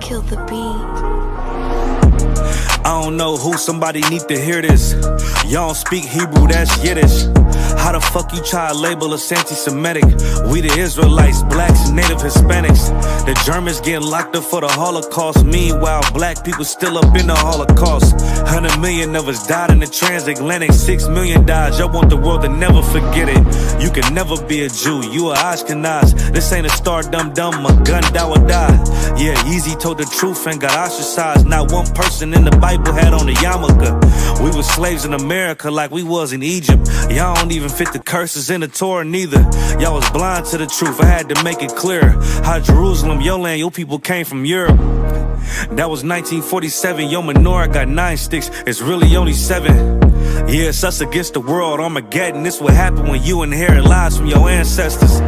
kill the beat. I don't know who, somebody need to hear this. Y'all don't speak Hebrew, that's Yiddish. How the fuck you try to label us anti-Semitic? We the Israelites, blacks and native Hispanics. The Germans getting locked up for the Holocaust. Meanwhile, black people still up in the Holocaust. 100 million of us died in the transatlantic. 6 million died, y'all want the world to never forget it. You can never be a Jew, you a Ashkenaz. This ain't a star dum-dum, a gun die or die. Yeah, Yeezy told the truth and got ostracized. Not one person in the Bible had on a yarmulke. We was slaves in America like we was in Egypt. Y'all don't even fit the curses in the Torah neither. Y'all was blind to the truth, I had to make it clear. How Jerusalem, your land, your people came from Europe. That was 1947, your menorah got 9 sticks, it's really only 7. Yeah, it's us against the world, Armageddon. This what happened when you inherit lies from your ancestors.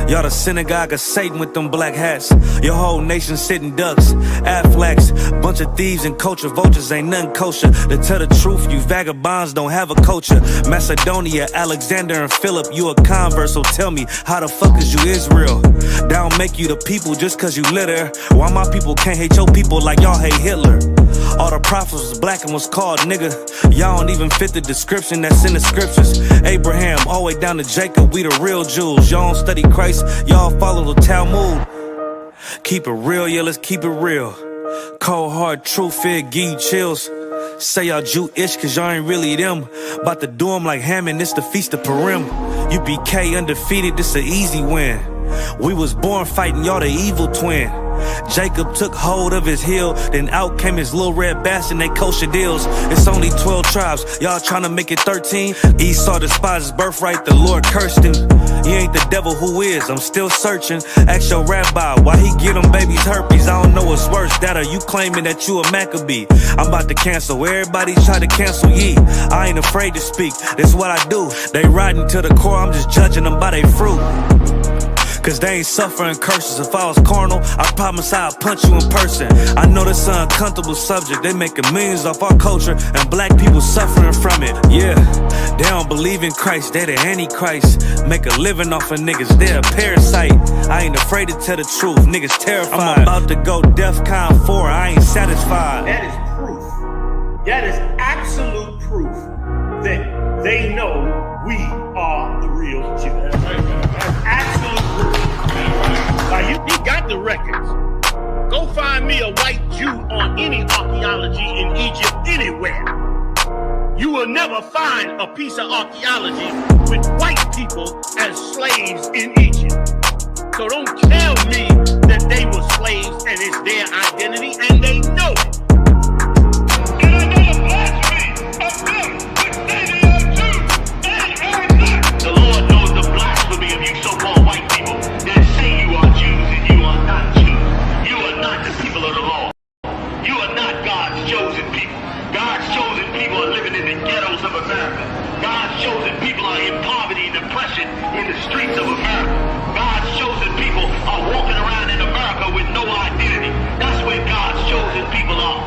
Y'all the synagogue of Satan with them black hats. Your whole nation sitting ducks, Aflacs. Bunch of thieves and culture vultures, ain't nothing kosher. To tell the truth, you vagabonds don't have a culture. Macedonia, Alexander and Philip, you a convert, so tell me, how the fuck is you Israel? That don't make you the people just cause you live there. Why my people can't hate your people like y'all hate Hitler? All the prophets was black and was called nigga. Y'all don't even fit the description that's in the scriptures. Abraham, all the way down to Jacob, we the real Jews. Y'all don't study Christ, y'all follow the Talmud. Keep it real, yeah, let's keep it real. Cold hard truth, it give you chills. Say y'all Jewish cause y'all ain't really them. About to do them like Hammond, it's the Feast of Purim. UPK undefeated, this an easy win. We was born fighting, y'all the evil twin. Jacob took hold of his heel, then out came his little red bastard and they kosher deals. It's only 12 tribes, y'all trying to make it 13. Esau despised his birthright, the Lord cursed him. He ain't the devil, who is? I'm still searching. Ask your rabbi, why he get them babies herpes? I don't know what's worse, that or you claiming that you a Maccabee. I'm about to cancel, everybody try to cancel ye. I ain't afraid to speak, this what I do. They riding to the core, I'm just judging them by their fruit. Cause they ain't suffering curses. If I was carnal, I promise I'd punch you in person. I know this an uncomfortable subject. They making millions off our culture and black people suffering from it. Yeah, they don't believe in Christ, they the Antichrist. Make a living off of niggas, they a parasite. I ain't afraid to tell the truth, niggas terrified. I'm about to go DEFCON 4, I ain't satisfied. That is proof, that is absolute proof that they know we are the real Jews. That's absolute proof. Now he got the records. Go find me a white Jew on any archaeology in Egypt anywhere. You will never find a piece of archaeology with white people as slaves in Egypt. So don't tell me that they were slaves and it's their identity, and they know it. And I know the blasphemy of them which say they are Jews and are not. The Lord knows the blasphemy of you so-called white people that say you are Jews and you are not Jews. You are not the people of the law. You are not God's chosen people. God's chosen people are living in the ghettos of America. God's chosen people are in poverty and depression in the streets of America. God's chosen people are walking around in America with no identity. That's where God's chosen people are.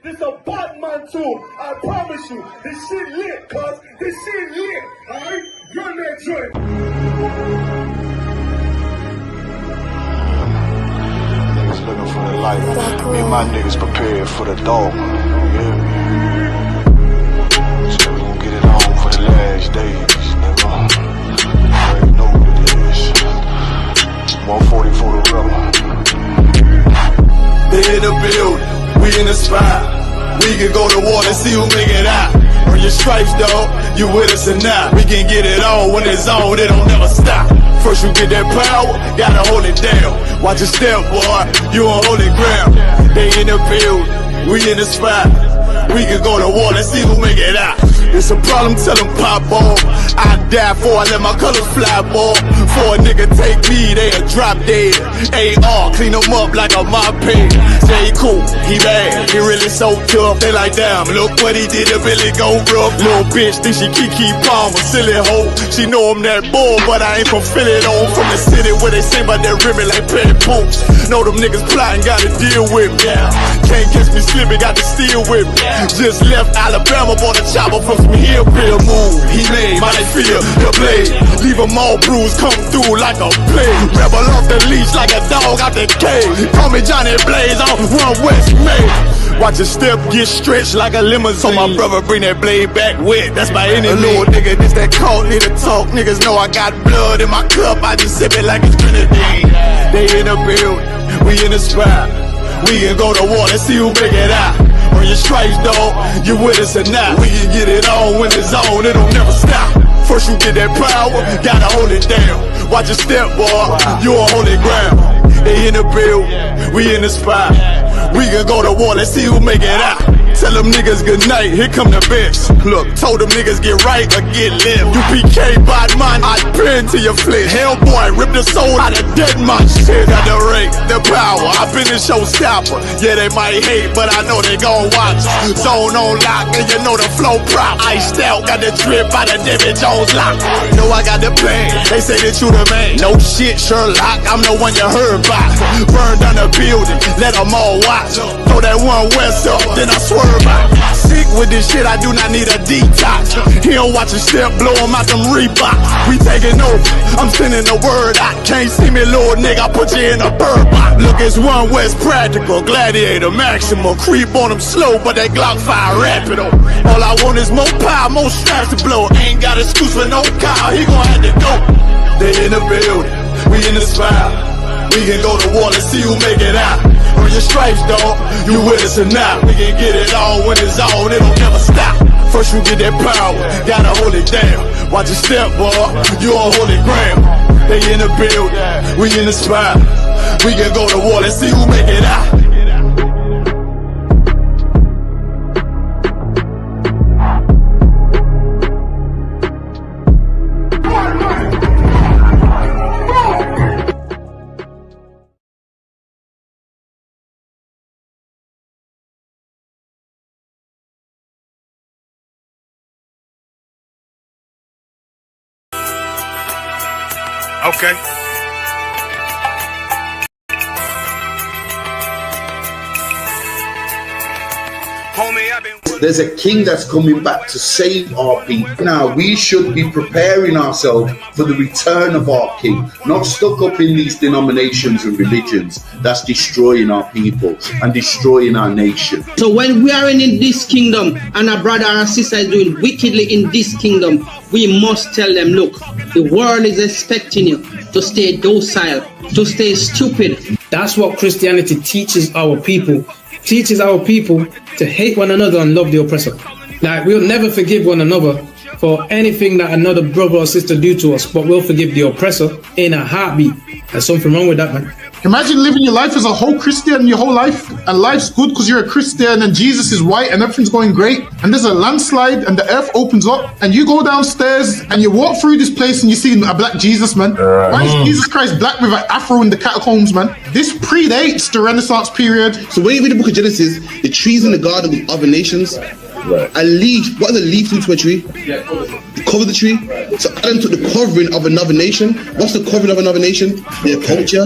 This a Batman tool, I promise you. This shit lit, cuz. This shit lit, alright? Run that joint. Niggas looking for the light. Me and my niggas prepared for the dog. Yeah. So we gon' get it on for the last days, nigga. You already know what it is. 140 for the rebel. They in the building, we in the spot. We can go to war and see who make it out. Earn your stripes, dog, you with us or not. We can get it on when it's on, it don't never stop. First you get that power, gotta hold it down. Watch your step, boy, you on holy ground. They in the building, we in the spot. We can go to war, let's see who make it out. It's a problem, tell them pop off. I die for I let my colors fly, boy. For a nigga take me, they'll drop dead. AR, clean them up like a mop pig. J. Cool, he bad, he really so tough. They like, damn, look what he did to Billy go rough. Little bitch think she Kiki Palmer, silly hoe. She know I'm that bull, but I ain't from Philly though. From the city where they sing about that ribbon like Pt.2. Know them niggas plotting, gotta deal with me. Can't catch me slipping, got to steal with me. Just left Alabama, bought a chopper from some hillbill move. He made my feel the blade, leave them all bruised, come through like a plague. Rebel off the leash like a dog out the cage. Call me Johnny Blaze, I'm one West May. Watch your step get stretched like a limousine. So my brother bring that blade back wet, that's my enemy. A little nigga, this that cult, need to talk. Niggas know I got blood in my cup, I just sip it like it's grenadine. They in the building, we in the spot. We can go to war, let's see who make it out. On your stripes, dog, you with us or not. We can get it on when it's on, it'll never stop. First you get that power, gotta hold it down. Watch your step, boy, you on holy ground. They in the build, we in the spot. We can go to war, let's see who make it out. Tell them niggas good night, here come the best. Look, told them niggas get right or get left. UPK bad man, I pin to your flesh. Hellboy, rip the soul out of dead man shit. Got the rate, the power, I been a showstopper. Yeah, they might hate, but I know they gon' watch. Zone on lock, and you know the flow prop. Iced out, got the drip out of David Jones lock. Know I got the plan, they say that you the man. No shit, Sherlock, I'm the one you heard about. Burn down the building, let them all watch. Throw that one west up, then I swerve out. Sick with this shit, I do not need a detox. He don't watch a step, blow him out them Reeboks. We taking over, I'm sending the word out. Can't see me, little nigga, I put you in a bird box. Look, it's one West practical, gladiator, maximal. Creep on them slow, but that Glock fire rapido. All I want is more power, more straps to blow. Ain't got excuse for no car, he gon' have to go. They in the building, we in the spot. We can go to war, let's see who make it out. On your stripes, dog, you with us or not. We can get it on when it's on, it'll never stop. First you get that power, gotta hold it down. Watch your step, boy, you on holy ground. They in the building, we in the spot. We can go to war, let's see who make it out. Okay. Homie, I've been... There's a king that's coming back to save our people. Now, we should be preparing ourselves for the return of our king, not stuck up in these denominations and religions that's destroying our people and destroying our nation. So when we are in this kingdom and a brother or a sister is doing wickedly in this kingdom, we must tell them, look, the world is expecting you to stay docile, to stay stupid. That's what Christianity teaches our people. Teaches our people to hate one another and love the oppressor. Like, we'll never forgive one another for anything that another brother or sister do to us, but we'll forgive the oppressor in a heartbeat. There's something wrong with that, man. Imagine living your life as a whole Christian your whole life, and life's good because you're a Christian and Jesus is white and everything's going great, and there's a landslide and the earth opens up and you go downstairs and you walk through this place and you see a black Jesus, man. Why is Jesus Christ black with an afro in the catacombs, man? This predates the Renaissance period. So when you read the book of Genesis, the trees in the garden with other nations, a leaf, what does a leaf do to a tree? Cover the tree. So Adam took the covering of another nation. What's the covering of another nation? Their culture.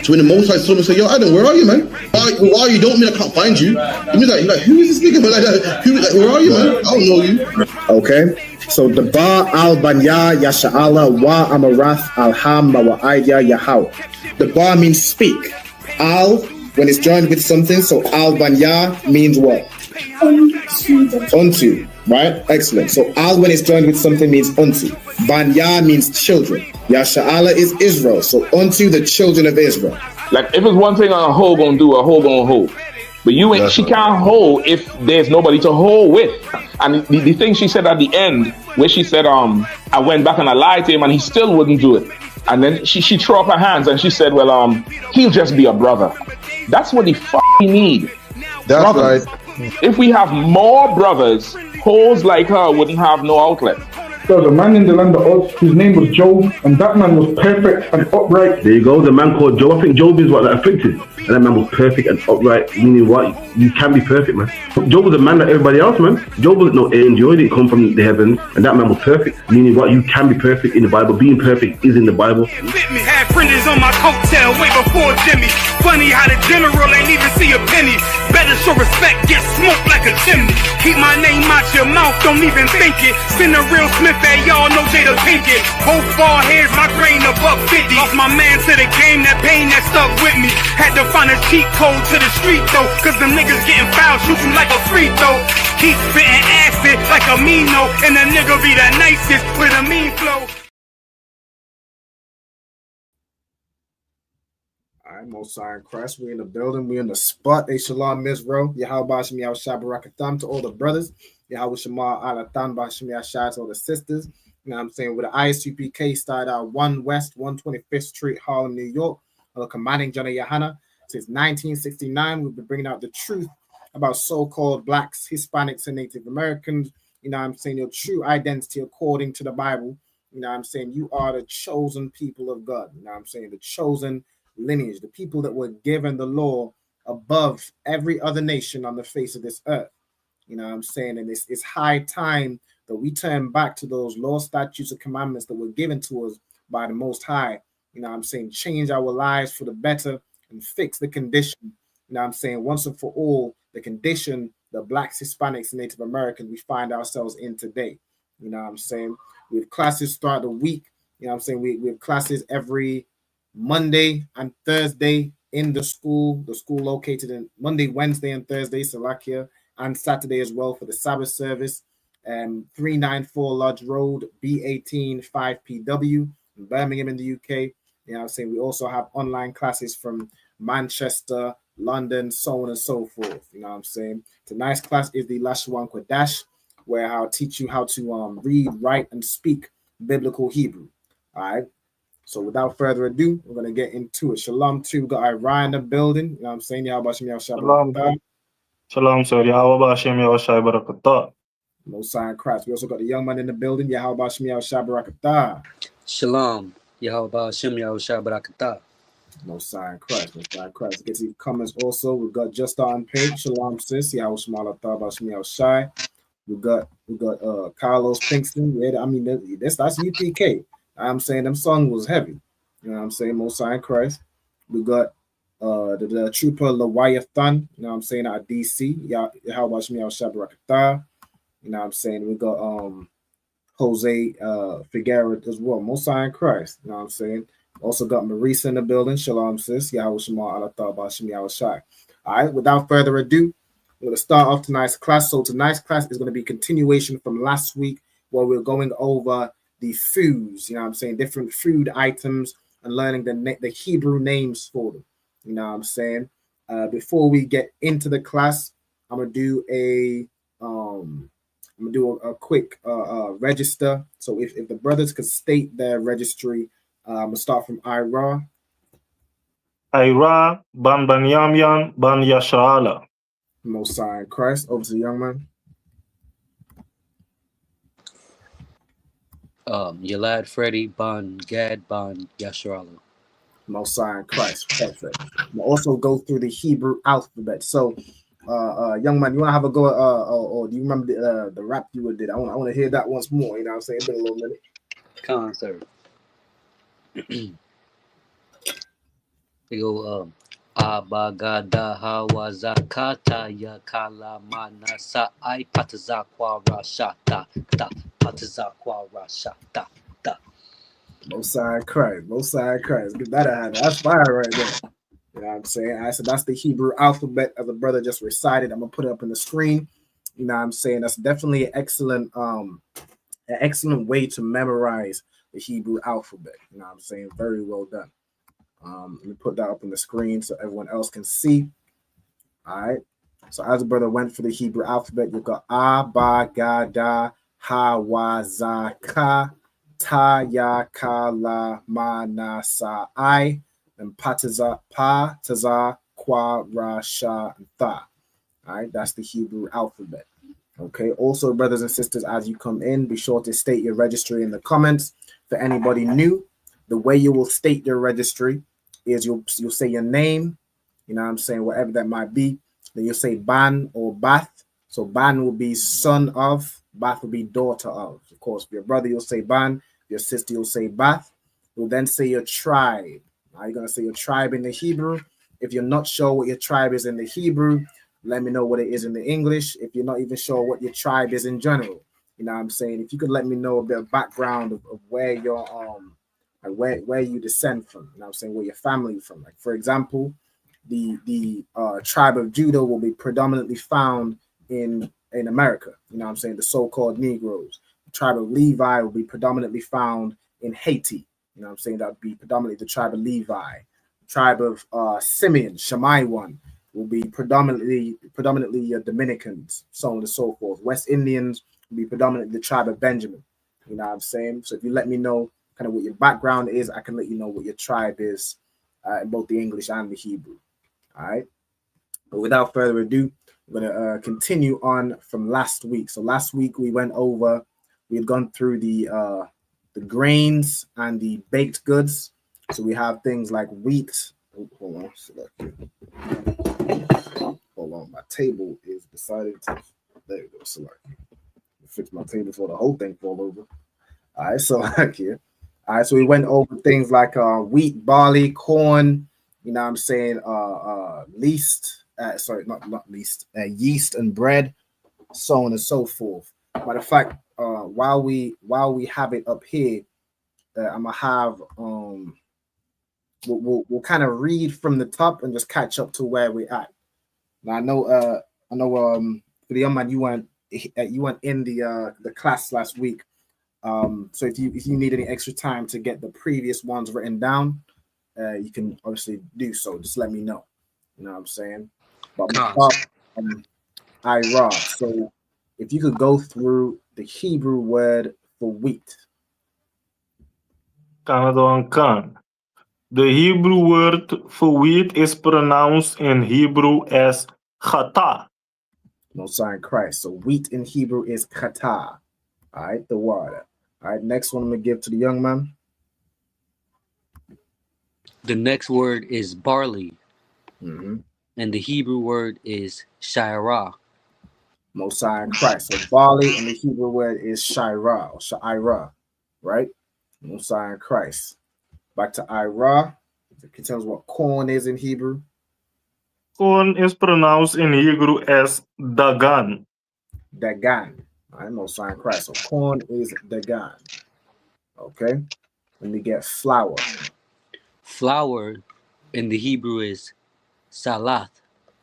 So when the Most High saw him, say, yo, Adam, where are you, man? Why you don't mean I can't find you? You mean like who is this nigga, man? Like, where are you, man? I don't know you. Okay. So the Ba al Banya Yasha'ala wa Amarath al Hamma wa Aidya Yahau. The Ba means speak. Al, when it's joined with something, so al Banya means what? Unto, right? Excellent. So al when it's joined with something means unto. Banya means children. Yasha'ala is Israel. So unto the children of Israel. Like if it's one thing a hoe gonna do, a hoe gonna hold. But you ain't. She can't hold if there's nobody to hold with. And the thing she said at the end, where she said, I went back and I lied to him, and he still wouldn't do it. And then she threw up her hands and she said, well, he'll just be a brother. That's what he need. That's brothers. right. If we have more brothers, hoes like her wouldn't have no outlet. There was a man in the land of Oz, his name was Job, and that man was perfect and upright. There you go, the man called Job. I think Job is what, like, afflicted. And that man was perfect and upright, meaning what? You can be perfect, man. Job was a man like everybody else, man. Job wasn't no angel, he didn't come from the heavens, and that man was perfect, meaning what? You can be perfect in the Bible. Being perfect is in the Bible. Had fringes on my coattail way before Jimmy. Funny how the general ain't even see a penny. Better show respect, get smoked like a chimney. Keep my name out your mouth, don't even think it. Send a real Smith at y'all, know Jada Pinkett. Both ball heads, my grain above 50. Lost my man to the game, that pain that stuck with me. Had to find a cheat code to the street though, cause them niggas getting foul, shoot you like a free throw. Keep spitting acid like a Mino, and the nigga be the nicest with a mean flow. All right, Mosiah and Christ, we in the building, we in the spot. Hey, Shalom Mizro, Yahweh Bashim Yahushua Barakatham to all the brothers. Yahweh Shema Alatan Bashim Yahushua to all the sisters. You know what I'm saying? With the ISUPK started out 1 West, 125th Street, Harlem, New York. Commanding General Yahana. Since 1969, we've been bringing out the truth about so-called blacks, Hispanics, and Native Americans. You know what I'm saying? Your true identity according to the Bible. You know what I'm saying? You are the chosen people of God. You know what I'm saying? The chosen lineage, the people that were given the law above every other nation on the face of this earth. You know what I'm saying? And it's high time that we turn back to those law, statutes, and commandments that were given to us by the Most High. You know what I'm saying? Change our lives for the better and fix the condition. You know what I'm saying? Once and for all, the condition the blacks, Hispanics, and Native Americans we find ourselves in today. You know what I'm saying? We have classes throughout the week. You know what I'm saying? We have classes every Monday and Thursday in the school located in Monday, Wednesday, and Thursday, Salakia, and Saturday as well for the Sabbath service. 394 Lodge Road, B18 5PW in Birmingham in the UK. You know what I'm saying? We also have online classes from Manchester, London, so on and so forth. You know what I'm saying? Tonight's class is the Lashawan Qadash, where I'll teach you how to read, write, and speak biblical Hebrew. All right. So without further ado, we're going to get into it. Shalom to, we got Ira in the building. You know what I'm saying? Yahweh Shem Yahweh Shabbat. Shalom, sir. Yahweh Shem Yahweh Shabbat. Mosiah and Christ. We also got the young man in the building. Yahweh Shem Yahweh Shabbat. Shalom. Yahweh Shem Yahweh Shabbat. Mosiah and Christ. Mosiah and Christ. Get to the comments also. We've got Just On Page. Shalom, sis. Yahweh Shem Yahweh Shem Yahweh Shai. We got Carlos Pinkston. Yeah, I mean, that's UPK. I'm saying them song was heavy. You know what I'm saying? Mosiah and Christ. We got the trooper Leviathan. You know what I'm saying? Out of DC. How about me? Shabbat. You know what I'm saying? We got Jose Figueroa as well. Mosiah and Christ. You know what I'm saying? Also got Marisa in the building. Shalom, sis. Yahweh Shema Alatah Bashim Yahweh Shai. All right, without further ado, we're going to start off tonight's class. So tonight's class is going to be continuation from last week where we're going over the foods, you know what I'm saying, different food items and learning the Hebrew names for them. You know what I'm saying? Before we get into the class, I'm gonna do a quick register. So if the brothers could state their registry, I'm gonna start from Ira. Ira ban Yamyan ban Yashala. Mosiah and Christ. Over to the young man. Yalad Freddy Ban Gad Ban Yasharala. Mosiah and Christ. Perfect. We'll also go through the Hebrew alphabet. So, young man, you want to have a go? Or do you remember the rap you did? I want to hear that once more. You know what I'm saying? It's been a little minute. Concert. They go Abagada Hawazakata Yakala Manasa I Patazakwa Rashata Ta Patazakwa Rashata Ta. Mosiah Christ. Get that out of there. That's fire right there. You know what I'm saying? All right, so that's the Hebrew alphabet as the brother just recited. I'm gonna put it up on the screen. You know what I'm saying? That's definitely an excellent way to memorize the Hebrew alphabet. You know what I'm saying? Very well done. Let me put that up on the screen so everyone else can see. All right. So as the brother went for the Hebrew alphabet, you got Abagada Hawazaka Tayakala Manasa I and Pataza Kwa Rasha and Tha. All right, that's the Hebrew alphabet. Okay. Also, brothers and sisters, as you come in, be sure to state your registry in the comments. For anybody new, the way you will state your registry is you'll say your name, you know what I'm saying, whatever that might be. Then you'll say Ban or Bath. So Ban will be son of, Bath will be daughter of. Of course, if your brother, you'll say Ban. Your sister, you'll say Bath. You'll then say your tribe. Now you're going to say your tribe in the Hebrew. If you're not sure what your tribe is in the Hebrew, let me know what it is in the English. If you're not even sure what your tribe is in general, you know what I'm saying? If you could let me know a bit of background of where you're where you descend from, you know what I'm saying, where your family from. Like for example, the tribe of Judah will be predominantly found in America, you know what I'm saying, the so-called Negroes. The tribe of Levi will be predominantly found in Haiti, you know what I'm saying, that would be predominantly the tribe of Levi. The tribe of Simeon, Shammai will be predominantly Dominicans, so on and so forth. West Indians will be predominantly the tribe of Benjamin, you know what I'm saying. So if you let me know kind of what your background is, I can let you know what your tribe is in both the English and the Hebrew. All right. But without further ado, I'm going to continue on from last week. So last week we had gone through the grains and the baked goods. So we have things like wheat. Oh, hold on. My table is decided to. There we go. Select. Fix my table before the whole thing fall over. All right. So here. All right. So we went over things like wheat, barley, corn. You know what I'm saying? Yeast and bread, so on and so forth. Matter of fact, while we have it up here, I'm gonna have we'll kind of read from the top and just catch up to where we're at. Now I know for the young man, you weren't in the class last week. So if you need any extra time to get the previous ones written down, you can obviously do so. Just let me know. You know what I'm saying? But I'm gonna start Ira. So if you could go through the Hebrew word for wheat. Kan. The Hebrew word for wheat is pronounced in Hebrew as chata. No sign Christ. So wheat in Hebrew is chata. All right, the word. All right, next one I'm gonna give to the young man. The next word is barley. Mm-hmm. And the Hebrew word is shirah. Mosiah and Christ. So barley and the Hebrew word is shirah or sha'ira, right? Mosiah and Christ. Back to Ira. It can tell us what corn is in Hebrew. Corn is pronounced in Hebrew as dagan. Dagan. All right, Mosiah and Christ. So corn is dagan. Okay. Let me get flour. Flour in the Hebrew is salath.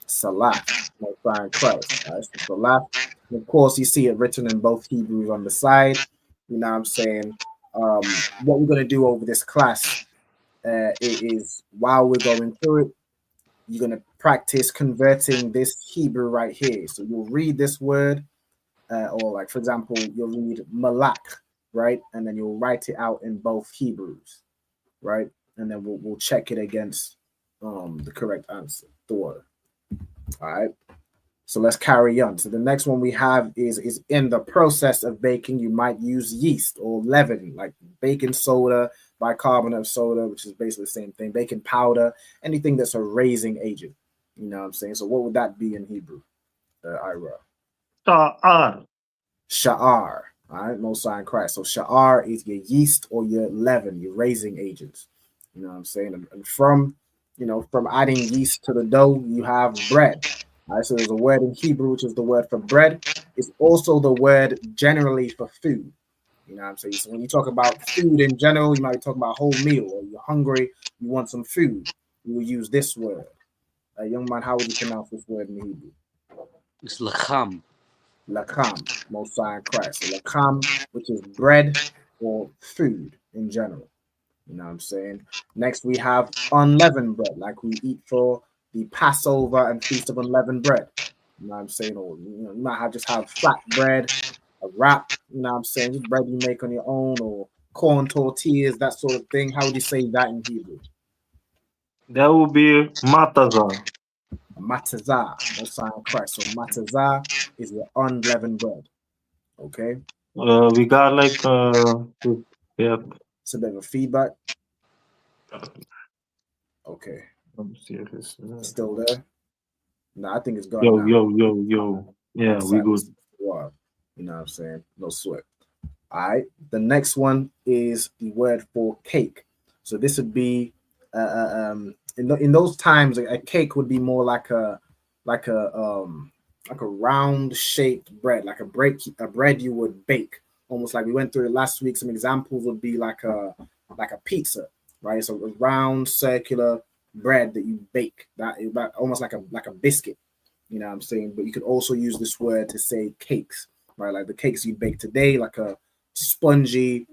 Salath. Mosiah and Christ. All right, so salath. And of course, you see it written in both Hebrews on the side. You know what I'm saying? What we're going to do over this class is while we're going through it, you're going to practice converting this Hebrew right here. So you'll read this word, or like, for example, you'll read malak, right? And then you'll write it out in both Hebrews, right? And then we'll check it against the correct answer, the word. All right. So let's carry on. So the next one we have is in the process of baking, you might use yeast or leaven, like baking soda, bicarbonate of soda, which is basically the same thing, baking powder, anything that's a raising agent. You know what I'm saying? So what would that be in Hebrew, Ira? Sha'ar. Sha'ar. All right, no sign Christ. So sha'ar is your yeast or your leaven, your raising agents. You know what I'm saying? And from adding yeast to the dough, you have bread. All right, so there's a word in Hebrew, which is the word for bread. It's also the word generally for food. You know what I'm saying? So when you talk about food in general, you might be talking about a whole meal, or you're hungry, you want some food. You will use this word. Young man, how would you pronounce this word in Hebrew? It's lacham. Lacham, Mosiah Christ. So lacham, which is bread or food in general. You know what I'm saying? Next, we have unleavened bread, like we eat for the Passover and Feast of Unleavened Bread. You know what I'm saying? Or you might just have flat bread, a wrap, you know what I'm saying? Just bread you make on your own, or corn tortillas, that sort of thing. How would you say that in Hebrew? That would be matazah. Matazah, Messiah Christ. So matazah is the unleavened bread. Okay. We got like yeah. It's a bit of a feedback. Okay. Let me see if it's still there. No, I think it's gone now. Yo. Yeah, we good. Wow. You know what I'm saying? No sweat. All right. The next one is the word for cake. So this would be in those times a cake would be more like a round shaped bread, like a bread you would bake, almost like we went through it last week. Some examples would be like a pizza, right? So a round circular bread that you bake, that almost like a biscuit. You know what I'm saying? But you could also use this word to say cakes, right? Like the cakes you bake today, like a spongy,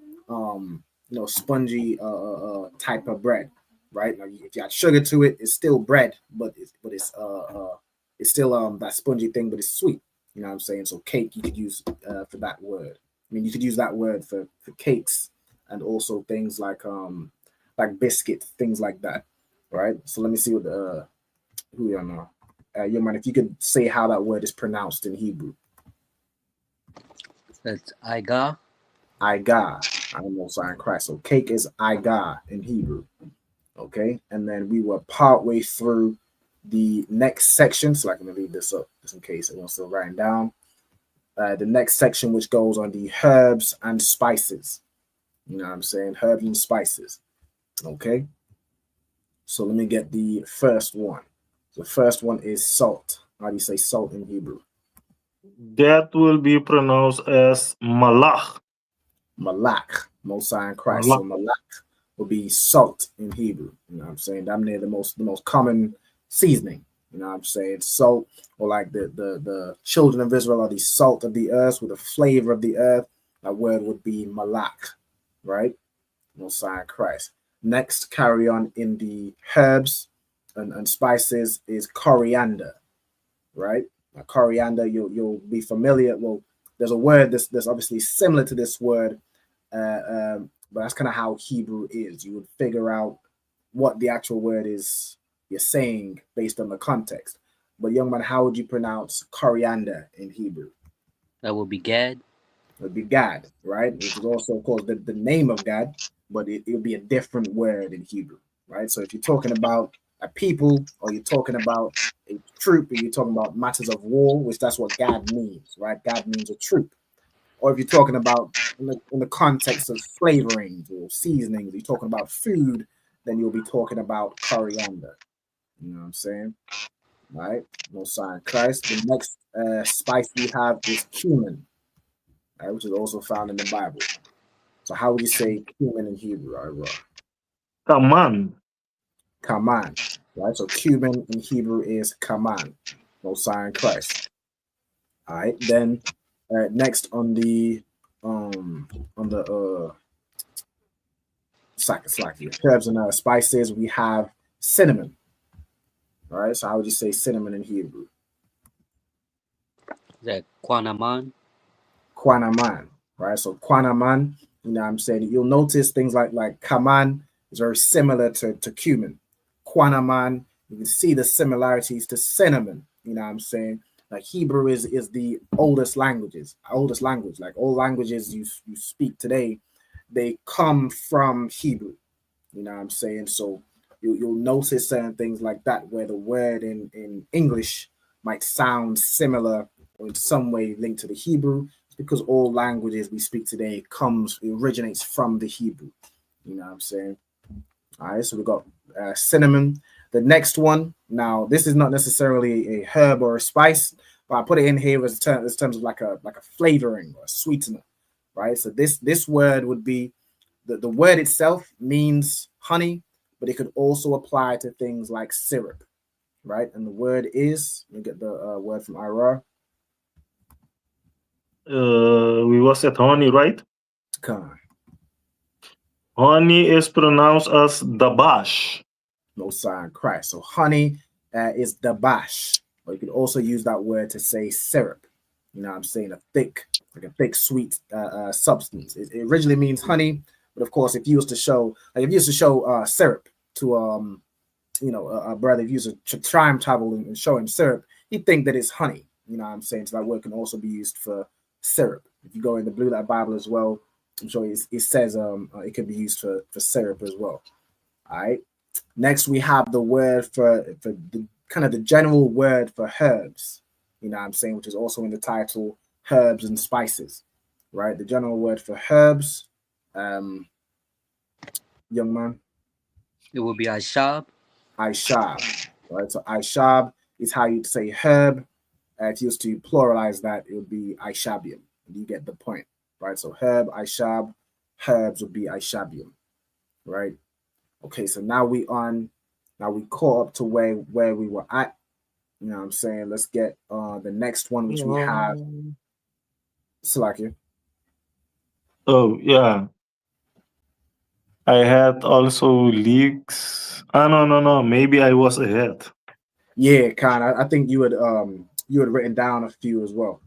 type of bread, right? Like if you add sugar to it, it's still bread, but it's still that spongy thing, but it's sweet. You know what I'm saying? So cake you could use for that word. I mean, you could use that word for cakes and also things like biscuits, things like that, right? So let me see what who we are now. Young man, if you could say how that word is pronounced in Hebrew. It's Iga. Iga. I don't know, sign Christ. So cake is Iga in Hebrew. Okay, and then we were partway through the next section, so I'm going to leave this up just in case everyone's still writing down. The next section, which goes on the herbs and spices. You know what I'm saying? Herbs and spices. Okay, so let me get the first one. The first one is salt. How do you say salt in Hebrew? That will be pronounced as malach. Malach, Mosai and Christ. So malach will be salt in Hebrew. You know what I'm saying? Damn near the most common seasoning. You know what I'm saying? Salt, or like the children of Israel are the salt of the earth with the flavor of the earth. That word would be malach, right? Mosai and Christ. Next, carry on in the herbs and spices is coriander, right? Now, coriander, you'll be familiar. Well, there's a word that's obviously similar to this word, but that's kind of how Hebrew is. You would figure out what the actual word is you're saying based on the context. But young man, how would you pronounce coriander in Hebrew? That would be Gad. It would be Gad, right? Which is also, of course, the name of Gad, but it would be a different word in Hebrew, right? So if you're talking about a people, or you're talking about a troop, or you're talking about matters of war, which that's what Gad means, right? Gad means a troop. Or if you're talking about in the context of flavorings or seasonings, you're talking about food, then you'll be talking about coriander. You know what I'm saying? All right, no sign Christ. The next spice we have is cumin, right, which is also found in the Bible. So how would you say cumin in Hebrew? Kaman. Kaman, right? So cumin in Hebrew is kaman, no sign Christ. All right, then next on the herbs and spices, we have cinnamon. All right, so how would you say cinnamon in Hebrew? Is that Quanaman? Quanaman, right? So Quanaman, you know what I'm saying? You'll notice things like kaman is very similar to cumin. Quanaman, you can see the similarities to cinnamon, you know what I'm saying? Like Hebrew is the oldest language. Like all languages you speak today, they come from Hebrew. You know what I'm saying? So you'll notice certain things like that where the word in English might sound similar or in some way linked to the Hebrew. It's because all languages we speak today originates from the Hebrew. You know what I'm saying? All right, so we've got cinnamon. The next one, now this is not necessarily a herb or a spice, but I put it in here as terms of like a flavoring or a sweetener, right? So this word would be the word itself means honey, but it could also apply to things like syrup, right? And the word is, let me get the word from Ira. We was at honey, right? Come on. Honey is pronounced as dabash. No sign Christ. So honey is dabash. Or you could also use that word to say syrup. You know what I'm saying? A thick sweet substance. It originally means honey, but of course, if you used to show syrup to a brother uses time travel and show him syrup, he'd think that it's honey. You know what I'm saying? So that word can also be used for syrup. If you go in the Blue Letter Bible as well, I'm sure it says it can be used for syrup as well. All right. Next, we have the word for the kind of the general word for herbs. You know what I'm saying? Which is also in the title, herbs and spices. Right. The general word for herbs, young man. It will be Ashab. Ishab. Right. So Ishab is how you'd say herb. If you used to pluralize that, it would be Ishabium. You get the point, right? So herb, Ishab, herbs would be Ishabium, right? Okay, so now we caught up to where we were at. You know what I'm saying? Let's get the next one, which we have. Salakia. Oh, yeah. I had also leaks. No. Maybe I was ahead. Yeah, kind of. I think you had written down a few as well.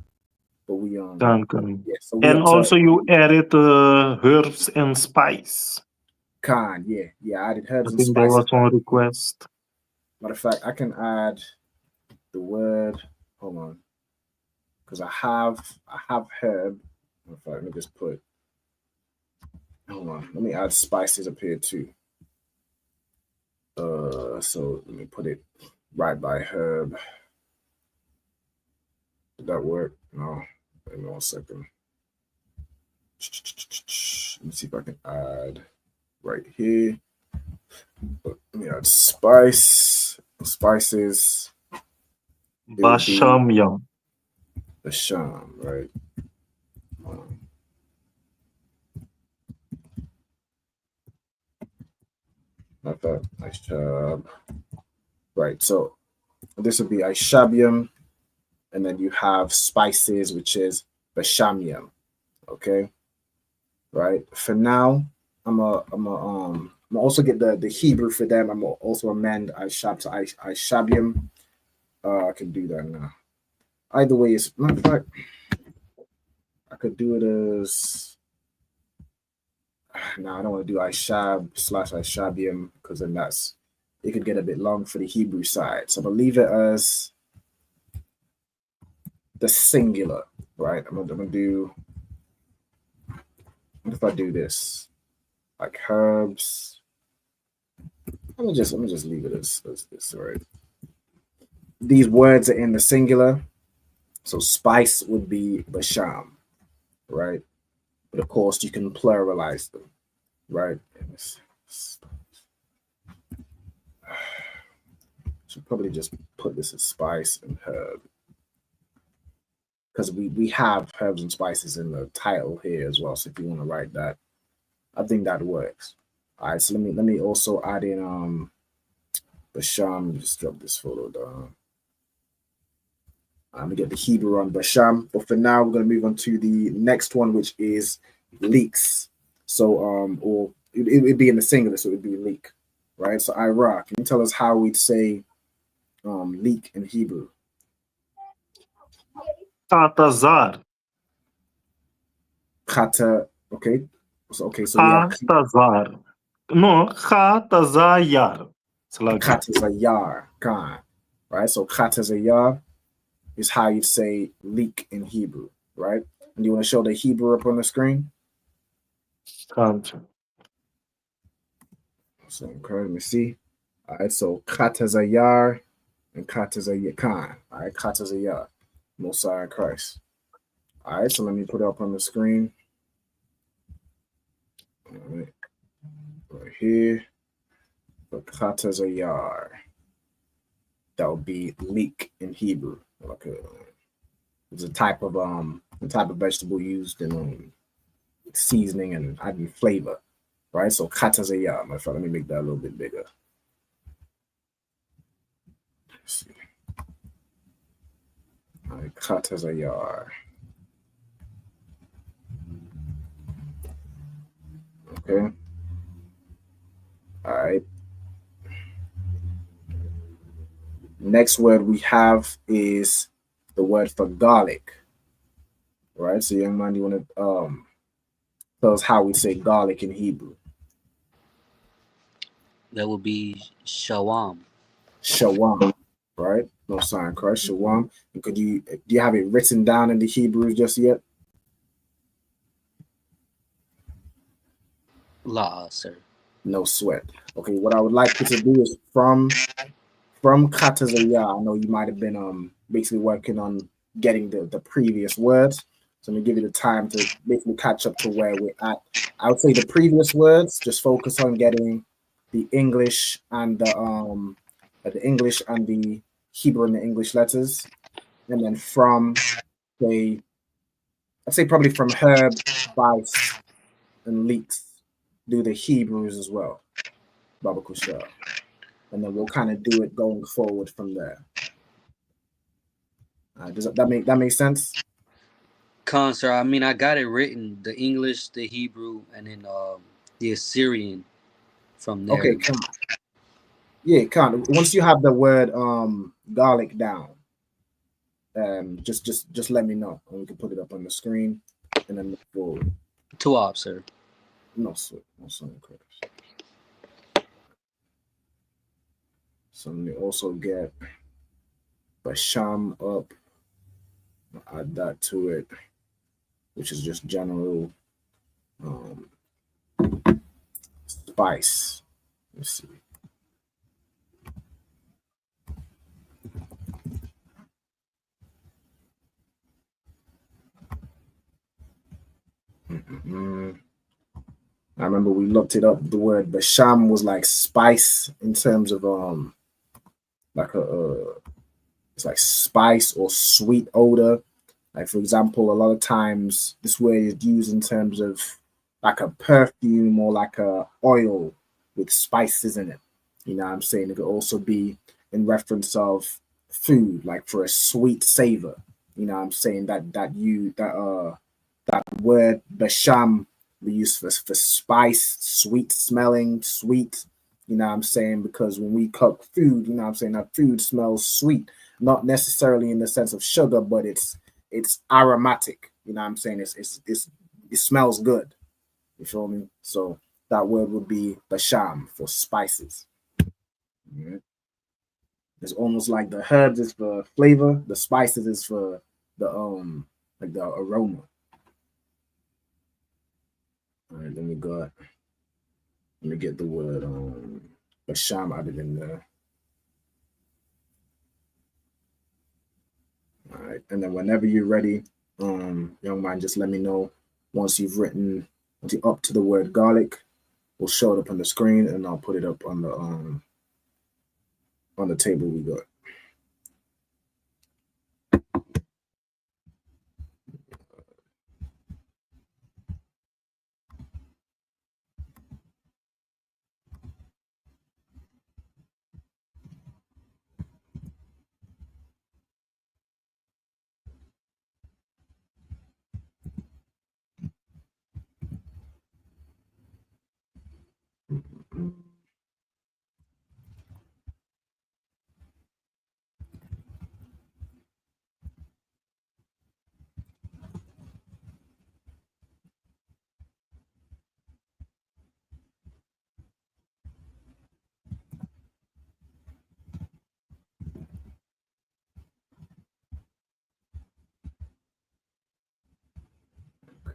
But we Done. yeah, so we And also you added herbs and spice. Yeah, I added herbs I and think there spices. was one request. Matter of fact, I can add the word. Hold on, because I have herb. In fact, let me just put. Hold on, let me add spices up here too. So let me put it right by herb. Did that work? No. Wait 1 second. Let me see if I can add right here. Let me add spices. Bashamyam. Basham, right? Not that. Nice job. Right, so this would be Ishabium, and then you have spices, which is Bashamium. Okay, right. For now, I'm also get the Hebrew for them. I'm gonna also amend Ishab to Ishabium. I can do that now. Either way, it's matter of fact, I could do it as. No, I don't want to do Ishab/Ishabium because then it could get a bit long for the Hebrew side. So I'm gonna leave it as the singular, right? I'm gonna do. What if I do this, like herbs? Let me just leave it as this, right? These words are in the singular, so spice would be basham, right? But of course, you can pluralize them, right? Should probably just put this as spice and herb because we have herbs and spices in the title here as well. So if you want to write that, I think that works. All right, so let me also add in Basham. Just drop this photo down. Let me get the Hebrew on Basham. But for now, we're going to move on to the next one, which is leeks. So, or it would be in the singular, so it would be leek, right? So, Ira, can you tell us how we'd say leek in Hebrew? Katazar. Kata, okay. So we have Katazar. No, Katazayar. Katazayar, God, right? So, Katazayar is how you'd say leek in Hebrew, right? And you want to show the Hebrew up on the screen? Gotcha. So, okay, let me see. All right, so Katazayar and Katazayakan. All right, Katazayar, Mosiah Christ. All right, so let me put it up on the screen. All right, right here. But Katazayar. That would be leek in Hebrew. Like it's a type of vegetable used in seasoning and adding flavor, right? So katazayar, my friend. Let me make that a little bit bigger. Let's see. All right, katazayar. Okay. All right. Next word we have is the word for garlic. Right. So, young man, you want to tell us how we say garlic in Hebrew? That would be Shawam. Shawam, right? No sign Christ, Shawam. And do you have it written down in the Hebrews just yet? La, sir. No sweat. Okay, what I would like you to do is from Katazaya, I know you might have been basically working on getting the previous words. So I'm gonna give you the time to basically catch up to where we're at. I would say the previous words, just focus on getting the English and the Hebrew and the English letters. And then from I'd say probably from Herb, Spice, and Leeks, do the Hebrews as well. Baba Kushal. And then we'll kind of do it going forward from there. Does that make sense? Con, sir. I mean, I got it written: the English, the Hebrew, and then the Assyrian. From there. Okay, come on. Yeah, kind of. Once you have the word garlic down, just let me know, and we can put it up on the screen, and then move forward. Two off, sir. No, sir. No, sir. So let me also get Basham up. I'll add that to it, which is just general spice. Let's see. I remember we looked it up. The word Basham was like spice in terms of like it's like spice or sweet odor. Like for example, a lot of times this word is used in terms of like a perfume or like a oil with spices in it. You know what I'm saying? It could also be in reference of food, like for a sweet savor. You know what I'm saying? That word Basham we use for spice, sweet smelling, sweet, you know what I'm saying? Because when we cook food, you know what I'm saying, that food smells sweet, not necessarily in the sense of sugar, but it's aromatic, you know what I'm saying? It smells good. You feel me? So that word would be Basham for spices. Yeah. It's almost like the herbs is for flavor, the spices is for the like the aroma. All right, let me get the word Basham added in there. All right, and then whenever you're ready, young man, just let me know once you're up to the word garlic. We'll show it up on the screen, and I'll put it up on the table we got.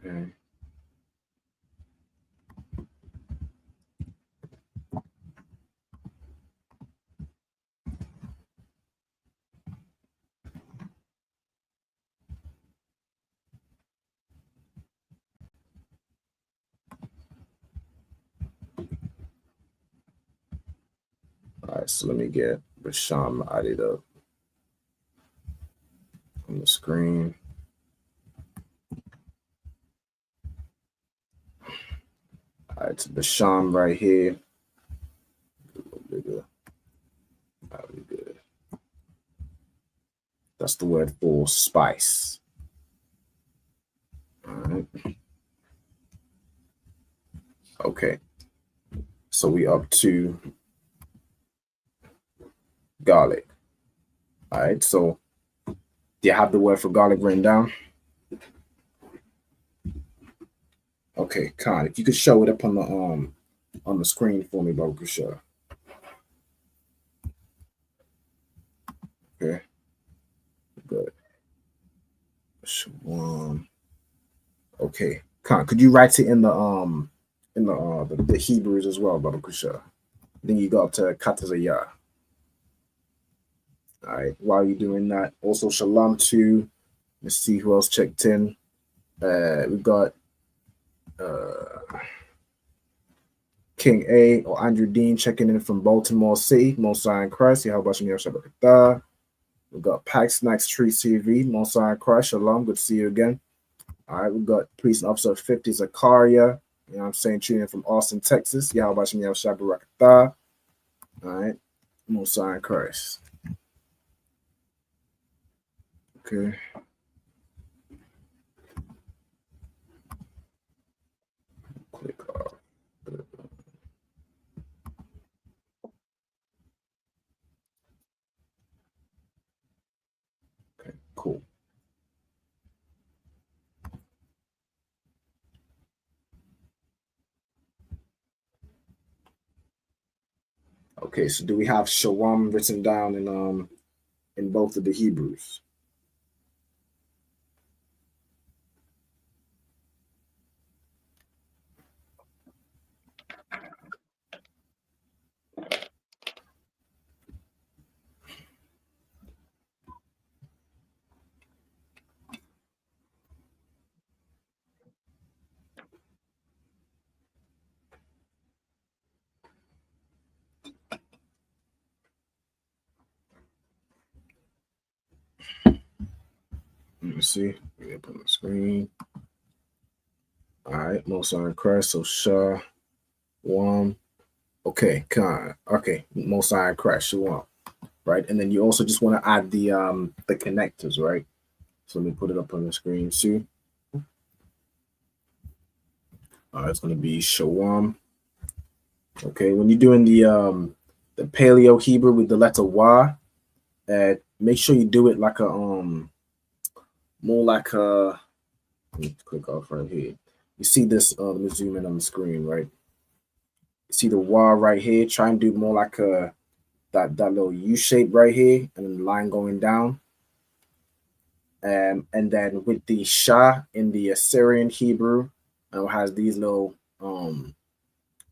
Okay. All right, so let me get Basham added up on the screen. All right, so Basham right here. A little bigger. That'll be good. That's the word for spice. All right. Okay. So we up to garlic. All right. So do you have the word for garlic written down? Okay, Khan, if you could show it up on the screen for me, Baba Kusha. Okay. Good. Shalom. Okay. Khan, could you write it in the Hebrews as well, Brother Kusha? Then you go up to Katazayah. All right. While you're doing that, also Shalom to. Let's see who else checked in. We got King A or Andrew Dean checking in from Baltimore City. Mosai and Christ. We got Pack Snacks Tree CV. Mosai and Christ. Shalom. Good to see you again. All right. We got Police Officer 50 Zakaria. You know what I'm saying? Tuning in from Austin, Texas. All right. Mosai and Christ. Okay. Click off. Okay, cool. Okay, so do we have Shalom written down in both of the Hebrews? Let me see. Let me put on the screen. All right, Mosai and Christ. So Shah, Wam. Okay, Khan. Okay, Mosai and Christ. Shalom. Right, and then you also just want to add the connectors, right? So let me put it up on the screen too. All right, it's going to be Shawam. Okay, when you're doing the Paleo Hebrew with the letter Y, make sure you do it like a more like a. Let me click off right here. You see this? Let me zoom in on the screen, right? You see the Y right here? Try and do more like a that little U shape right here, and then the line going down. And then with the Shah in the Assyrian Hebrew, it has these little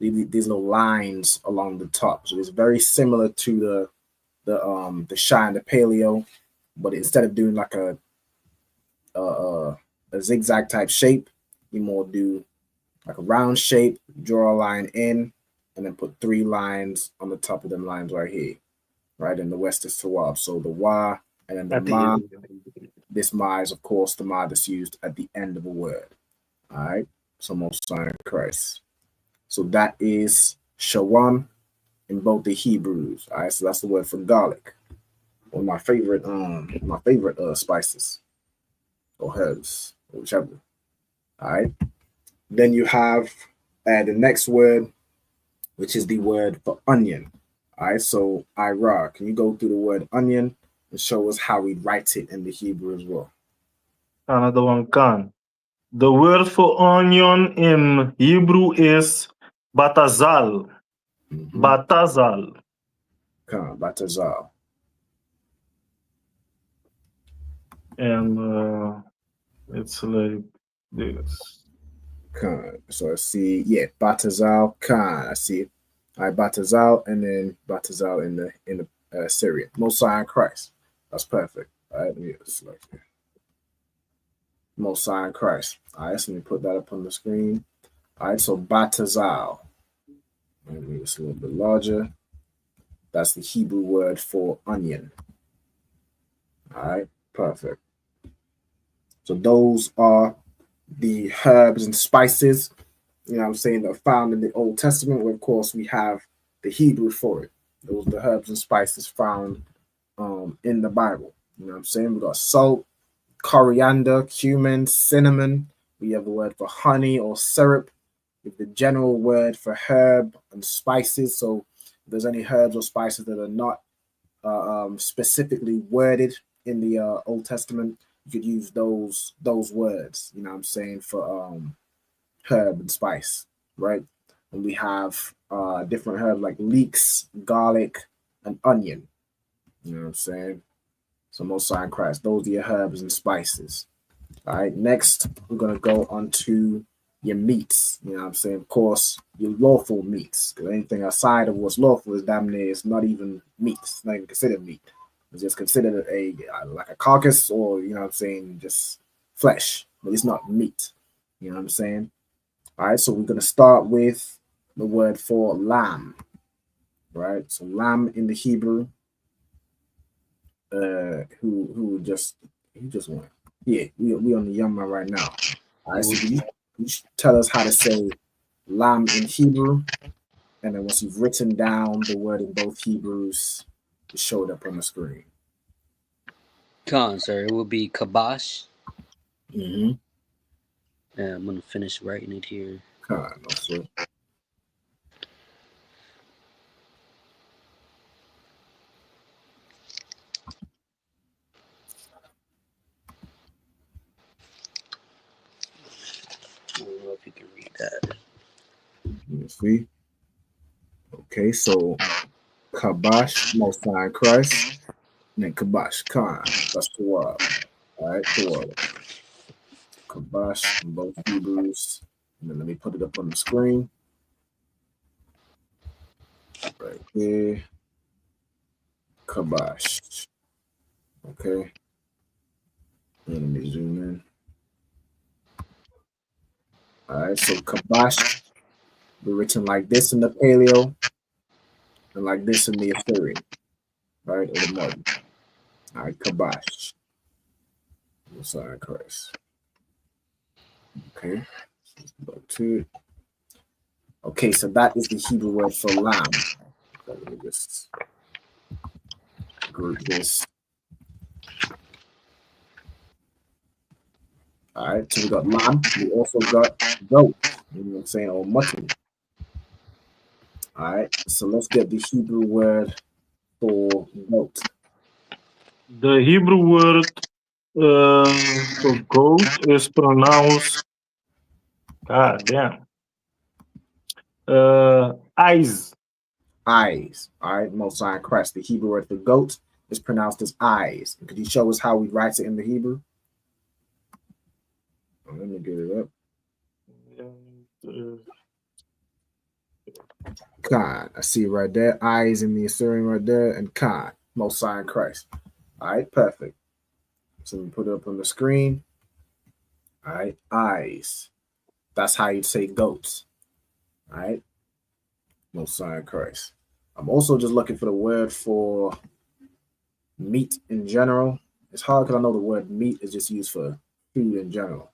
lines along the top. So it's very similar to the Shah and the Paleo, but instead of doing like a zigzag type shape, you more do like a round shape, draw a line in, and then put 3 lines on the top of them lines right here, right? And the West is Tawab. So the Wa and then the Ma. This Ma is, of course, the Ma that's used at the end of a word. All right. So Most High Christ. So that is Shawam in both the Hebrews. All right. So that's the word for garlic. One of my favorite spices or herbs, or whichever. All right. Then you have the next word, which is the word for onion. All right. So Ira, can you go through the word onion and show us how we write it in the Hebrew as well? Another one can. The word for onion in Hebrew is batazal. Batazal. Batazal. And it's like this. Khan. So I see, Batazal Khan. I see it. All right, Batazal, and then Batazal in the Syrian. Mosiah and Christ. That's perfect. All right, let me select it. Mosiah and Christ. All right, so let me put that up on the screen. All right, so Batazal. Let me make this a little bit larger. That's the Hebrew word for onion. All right, perfect. So those are the herbs and spices, you know what I'm saying, that are found in the Old Testament, where of course we have the Hebrew for it. Those are the herbs and spices found in the Bible. You know what I'm saying? We got salt, coriander, cumin, cinnamon. We have the word for honey or syrup. We have the general word for herb and spices. So if there's any herbs or spices that are not specifically worded in the Old Testament, you could use those words, you know what I'm saying, for herb and spice, right? And we have different herbs like leeks, garlic, and onion. You know what I'm saying? So Most High in Christ, those are your herbs and spices. All right, next we're gonna go on to your meats. You know what I'm saying? Of course, your lawful meats. Because anything outside of what's lawful is damn near it's not even meat. It's not even considered meat. It's just considered like a carcass, or you know what I'm saying, just flesh. But it's not meat. You know what I'm saying? All right, so we're gonna start with the word for lamb. Right? So lamb in the Hebrew. Who just went? Yeah, we on the Yama right now. All right, so you tell us how to say lamb in Hebrew, and then once you've written down the word in both Hebrews, it showed up on the screen. Con, sir, it will be kabash. Mm-hmm. Yeah, I'm gonna finish writing it here. Con, no sir. I don't know if you can read that. Let me see. Okay, so kabash, Most High in Christ, and then kabash, Khan. That's the word. All right, the word. Kabash in both Hebrews. And then let me put it up on the screen. Right there. Kabash. Okay. And let me zoom in. All right, so kabash be written like this in the Paleo and like this in the Assyrian. All right, or the modern. All right, kabash. Messiah Christ. Okay. Let's go to it. Okay, so that is the Hebrew word for lamb. Let me just group this. All right, so we got lamb. We also got goat. You know what I'm saying? Or mutton. All right, so let's get the Hebrew word for goat. The Hebrew word for goat is pronounced. God damn. Eyes. Eyes. All right, Most High in Christ. The Hebrew word for goat is pronounced as eyes. Could you show us how we write it in the Hebrew? Let me get it up. Khan. I see it right there. Eyes in the Assyrian right there. And Khan. Most High in Christ. All right, perfect. So we put it up on the screen. All right, eyes. That's how you say goats. All right. Most High in Christ. I'm also just looking for the word for meat in general. It's hard because I know the word meat is just used for food in general.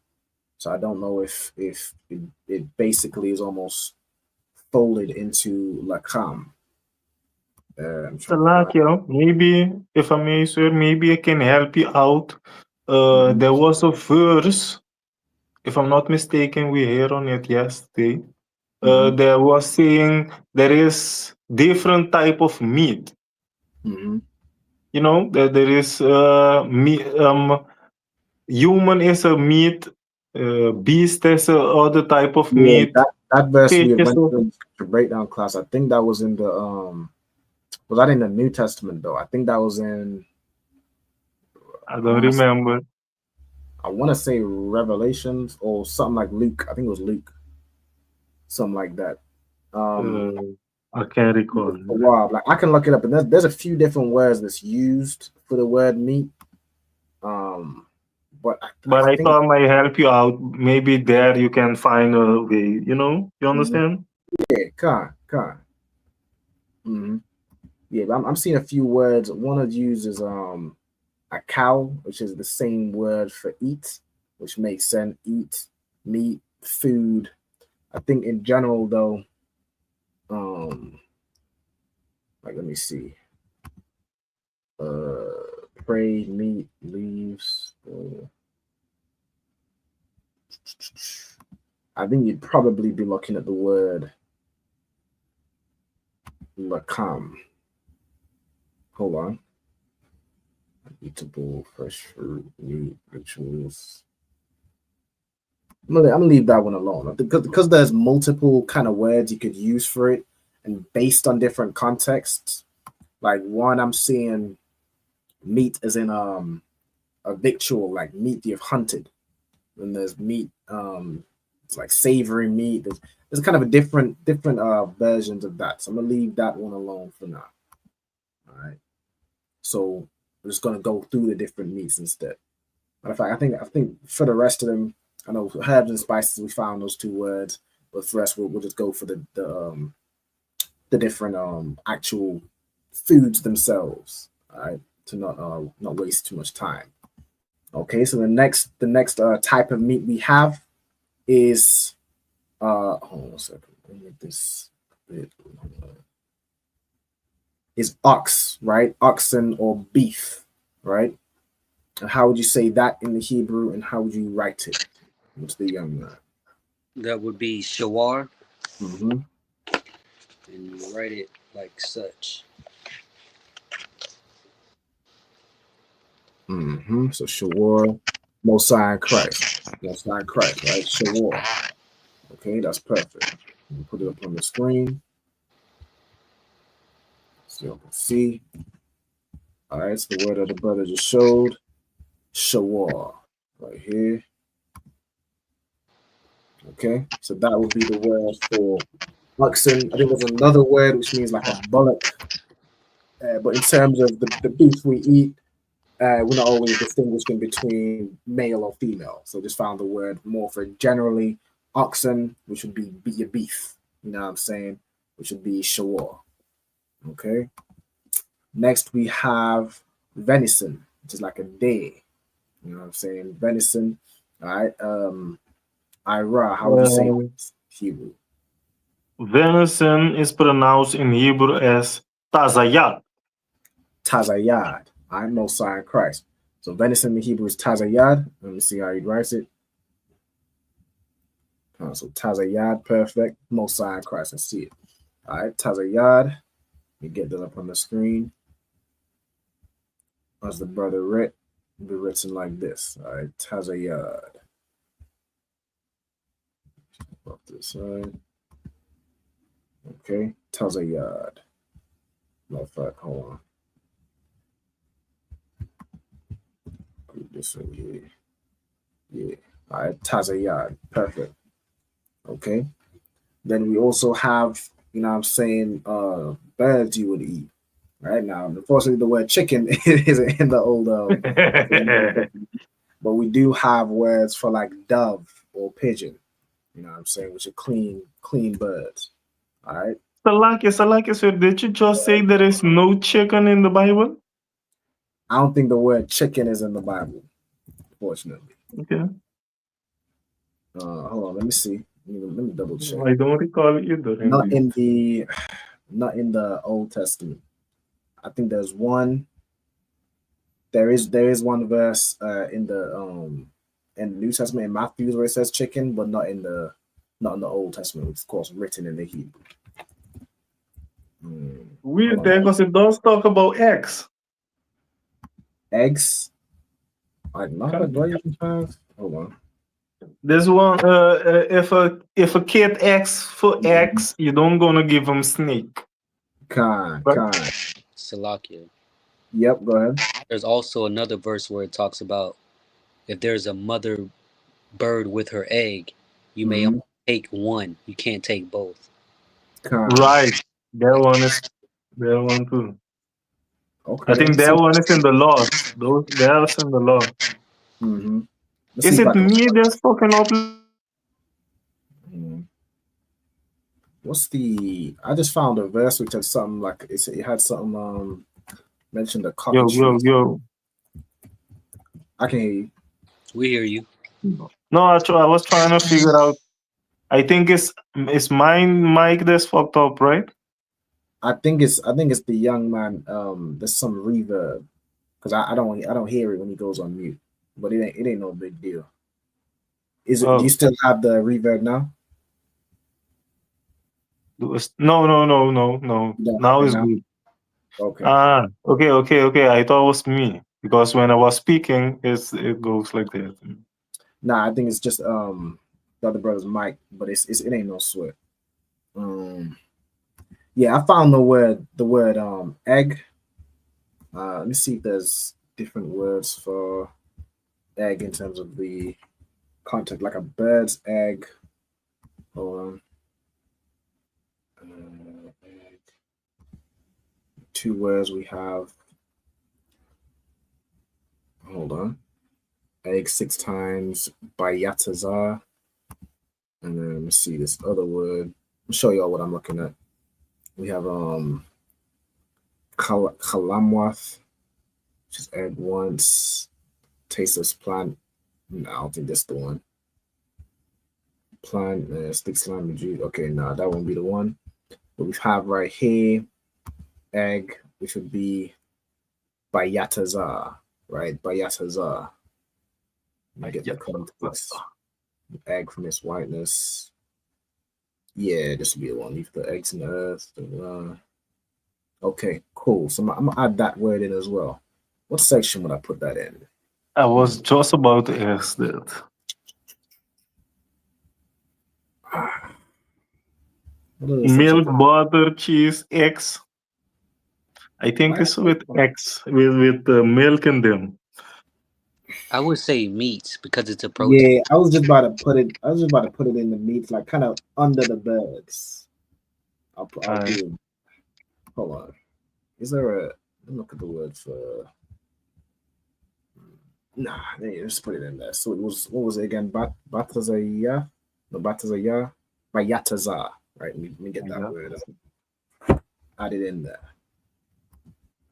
So I don't know if it basically is almost folded into lakam. Salakia, maybe, if I may, sir, maybe I can help you out. There was a verse, if I'm not mistaken, we heard on it yesterday. There was saying there is different type of meat. You know, there is meat. Human is a meat. Beast is a other type of Yeah, meat. that verse we Fish went is a- through in the breakdown class. I think that was in the was that in the New Testament though? I think that was in. I don't remember. I want to say Revelations or something like Luke. I think it was Luke. Something like that. I can't recall. A while. Like I can look it up, and there's a few different words that's used for the word meat. But I thought I might help you out. Maybe there you can find a way. You know, you understand? Yeah, con. Yeah, but I'm seeing a few words. One of used is a cow, which is the same word for eat, which makes sense. Eat, meat, food. I think in general though, like let me see. Pray, meat, leaves. I think you'd probably be looking at the word lakam. Hold on. Eatable, fresh fruit, meat, rituals. I'm gonna leave that one alone because there's multiple kind of words you could use for it, and based on different contexts. Like one I'm seeing Meat as in a victual, like meat you've hunted. And there's meat, it's like savory meat. There's kind of a different versions of that. So I'm gonna leave that one alone for now. All right. So we're just gonna go through the different meats instead. Matter of fact, I think for the rest of them, I know herbs and spices, we found those 2 words, but for us, we'll just go for the different actual foods themselves. All right, to not waste too much time. Okay, so the next type of meat we have is hold on a second. Let me make this bit. Is ox, right? Oxen or beef, right? And how would you say that in the Hebrew, and how would you write it? What's the young man? That would be shawar. Mm-hmm. And you write it like such. Mm-hmm. So shawar, Mosiah Christ. Mosiah Christ, right? Shawar. Okay, that's perfect. Put it up on the screen. So you can see. All right, it's the word that the brother just showed. Shawar. Right here. Okay, so that would be the word for oxen. I think there's another word which means like a bullock. But in terms of the beef we eat, we're not always distinguishing between male or female. So just found the word more for generally oxen, which would be your beef. You know what I'm saying? Which would be shawar. Okay. Next we have venison, which is like a day. You know what I'm saying? Venison. All right. Ira, how would you say it in Hebrew? Venison is pronounced in Hebrew as tazayat. Tazayad. I know Messiah Christ. So venison in Hebrew is tazayad. Let me see how he writes it. So tazayad, perfect. Messiah Christ. I see it. All right, tazayad. Let me get that up on the screen. As the brother writ, it'll be written like this. All right, tazayad. Up this side. Okay, tazayad. Matter of fact, hold on. Put this in here. Yeah. All right, tazayad. Perfect. Okay. Then we also have, you know what I'm saying, birds you would eat. Right now, unfortunately, the word chicken isn't in the old, but we do have words for like dove or pigeon. You know what I'm saying, which are clean birds. All right. Salaki, so did you just say there is no chicken in the Bible? I don't think the word chicken is in the Bible, fortunately. Okay. Hold on, let me see. Let me double check. I don't recall either. Not in the Old Testament. I think there's one. There is one verse in the New Testament in Matthew where it says chicken, but not in the Old Testament, which is of course written in the Hebrew. Weird there, because it does talk about eggs. Eggs? Like not do I even have? Hold on. This one, if a kid asks for eggs, you don't gonna give him snake. Con. Salakia. Yep, go ahead. There's also another verse where it talks about if there's a mother bird with her egg, you may only take one. You can't take both. Right. That one too. Okay. I think that one is in the law. That's in the law. Mm-hmm. Is it me that's fucking up? What's the? I just found a verse which had something like it had something mentioned a cockatrice. Yo. I can hear you. We hear you. No, I was trying to figure out. I think it's my mic that's fucked up, right? I think it's the young man. There's some reverb because I don't hear it when he goes on mute, but it ain't no big deal. Is it? Do you still have the reverb now? No. Now it's good. Okay. Okay. I thought it was me because when I was speaking, it goes like that. Nah, I think it's just the other brother's mic, but it ain't no sweat. Yeah, I found the word egg. Let me see if there's different words for egg in terms of the content, like a bird's egg. Hold on. Egg. 2 words we have. Hold on. Egg 6 times, bayatazar. And then let me see this other word. I'll show you all what I'm looking at. We have kalamwath, which is egg once. Tasteless plant. No, I don't think that's the one. Plant, stick slime juice. Okay, no, that won't be the one. But we have right here egg, which would be bayatazar, right? Bayatazar. I get the context. Egg from its whiteness. Yeah, this will be the one. Leave the eggs in the earth. Okay, cool. So I'm gonna add that word in as well. What section would I put that in? I was just about to ask that. Milk, butter, cheese, eggs. I think it's with eggs, with milk in them. I would say meats because it's a protein. Yeah, I was just about to put it. I was just about to put it in the meats, like kind of under the birds. I'll do it. Hold on. Is there a? Let me look at the word for. Nah, let's put it in there. So it was. What was it again? Batazaya. No, batazaya. Bayataza. Right. Let me get that word. Add it in there.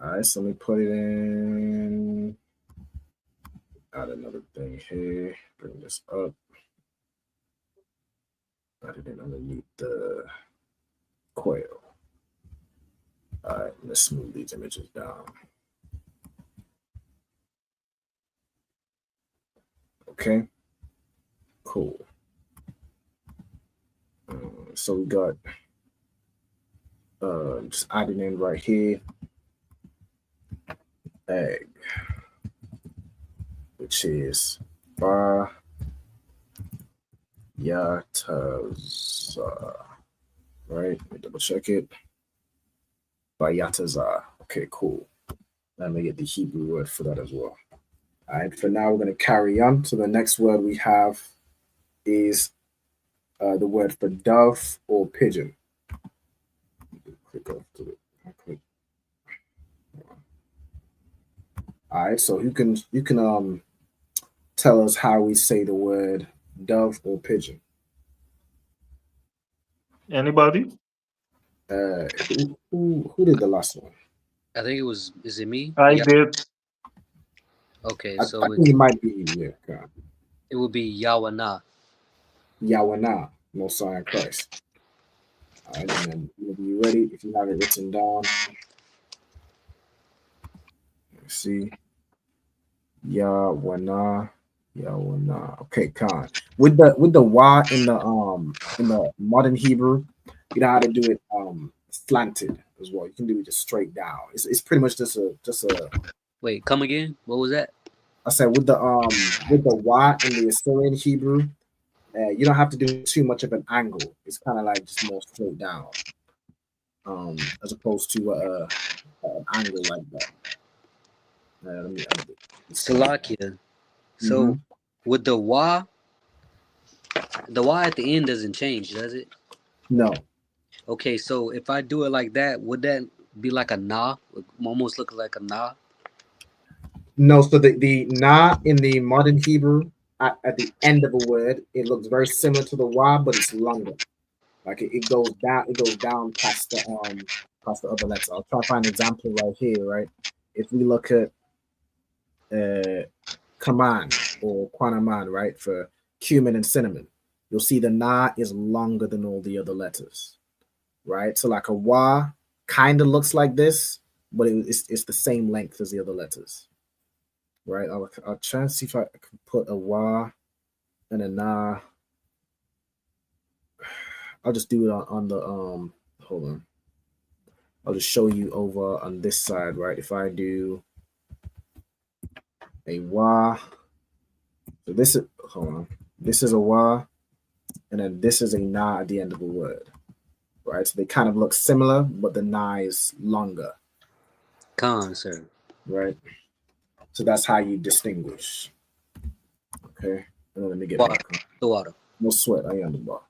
All right. So let me put it in. Add another thing here. Bring this up. Add it in underneath the quail. All right, let's move these images down. Okay, cool. So we got just adding in right here egg, which is bayataza. Right, let me double check it. Bayataza. Okay, cool. Let me get the Hebrew word for that as well. All right, for now, we're going to carry on. So the next word we have is the word for dove or pigeon. Click off to it. All right, so you can tell us how we say the word dove or pigeon. Anybody? Who did the last one? I think it was. Is it me? I did. Okay, I so think it might be you. Yeah, it would be Yawana. Yawana, Messiah Christ. All right, and then whenever you're ready, if you have it written down, let's see. Yawana. Okay, Khan. With the wa in the modern Hebrew, you know how to do it slanted as well. You can do it just straight down. It's pretty much just a. Wait, come again? What was that? I said with the wa in the Assyrian Hebrew, you don't have to do too much of an angle. It's kind of like just more straight down, as opposed to an angle like that. Salakia. So with the wa at the end doesn't change, does it? No. Okay, so if I do it like that, would that be like a na? Almost look like a na? No, so the na in the modern Hebrew at the end of a word, it looks very similar to the wa, but it's longer. Like it goes down past the other letter. I'll try to find an example right here, right? If we look at kaman or quanaman, right, for cumin and cinnamon, you'll see the na is longer than all the other letters, right? So like a wa kind of looks like this, but it's the same length as the other letters, right? I'll try and see if I can put a wa and a na. I'll just do it on the hold on. I'll just show you over on this side, right? If I do a wa, so this is, hold on, this is a wa, and then this is a na at the end of a word, right? So they kind of look similar, but the na is longer. Con, sir. right? So that's how you distinguish. Okay, and then let me get Water. back on. The water. No sweat. I am the bar.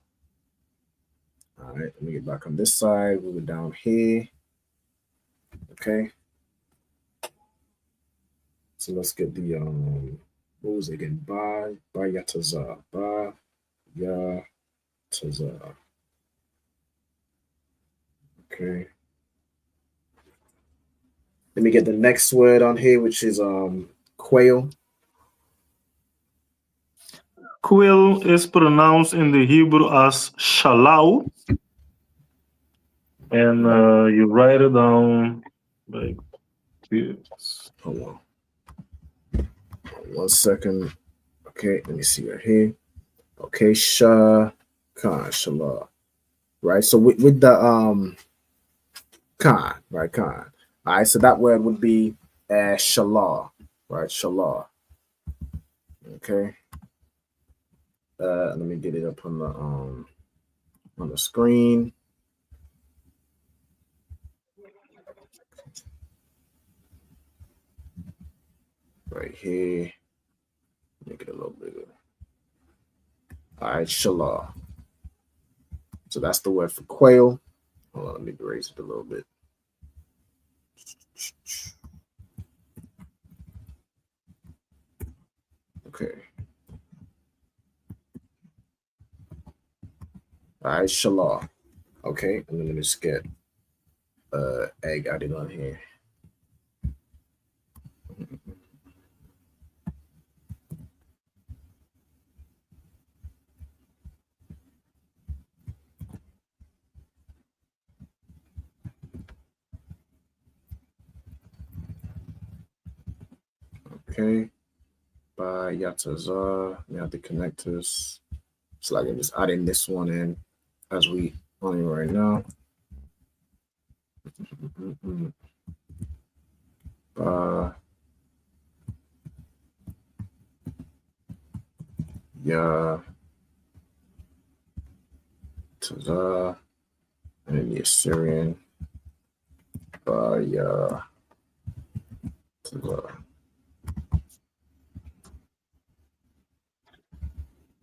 All right, let me get back on this side. We'll go down here. Okay. So let's get the what was it again? Ba yataza. Ba yataza. Okay. Let me get the next word on here, which is quail. Quail is pronounced in the Hebrew as shalau. And you write it down like this. Hold on. 1 second. Okay, let me see right here. Okay, shallah. Right. So with the khan, right, khan. All right, so that word would be shallah, right? Shallah. Okay. Let me get it up on the screen. Right here. Make it a little bigger. All right, shallah. So that's the word for quail. Hold on, let me raise it a little bit. Okay. All right, shallah. Okay, and then let me just get egg added on here. Okay. By Yatazar. We have the connectors. So like I'm just adding this one in as we on it right now. Yatazar. And then the Assyrian. By Yatazar.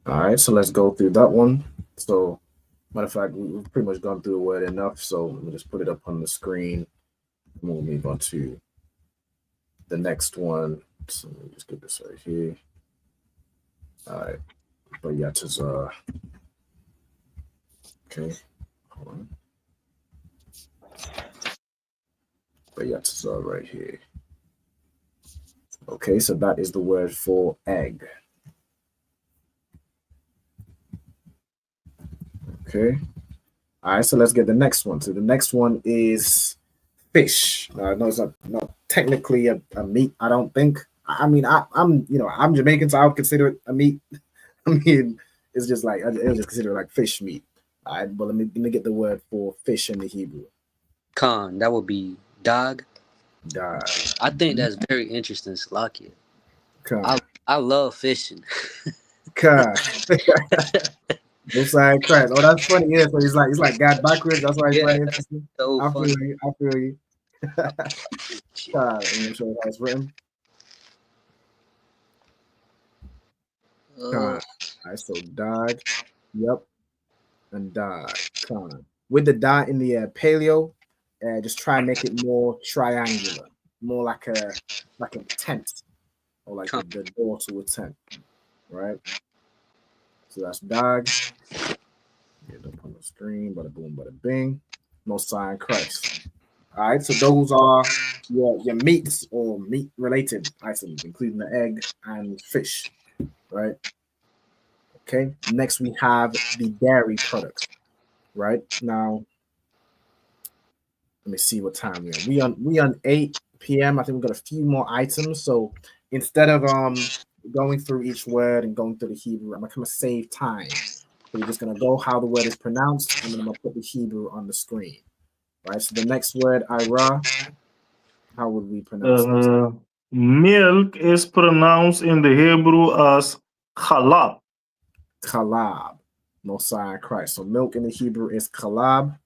All right, so let's go through that one. So, matter of fact, we've pretty much gone through the word enough. So we'll just put it up on the screen. And we'll move on to the next one. So let me just get this right here. All right, but Yatazar. Okay, hold on. But Yatazar right here. Okay, so that is the word for egg. Okay. All right, so let's get the next one. So the next one is fish. No, it's not technically a meat, I don't think. I mean, I'm Jamaican, so I would consider it a meat. I mean, it's just like it'll just consider it like fish meat. All right, but let me get the word for fish in the Hebrew. Khan, that would be dog. Dog. I think that's very interesting, Slakia. Khan. I love fishing. Khan. Both side cracks. Oh, that's funny. Yeah, so it's like God backwards. That's why it's funny. Interesting. So I funny. feel you. God, let me show you how it's written. Con. All right, so dog. Yep. And dog. Con. With the dot in the paleo, just try and make it more triangular, more like a tent, or like the door to a tent, right? So that's dog. Get up on the screen, bada boom, bada bing. No sign Christ. All right, so those are your meats or meat related items, including the egg and fish, right? Okay, next we have the dairy products, right? Now, let me see what time we are. We on 8 p.m. I think we got a few more items. So instead of going through each word and going through the Hebrew, I'm gonna save time. So we're just gonna go how the word is pronounced, and then I'm gonna put the Hebrew on the screen. Right. So the next word, Ira, how would we pronounce it? Milk is pronounced in the Hebrew as chalab. Chalab. No sign Christ. So milk in the Hebrew is chalab,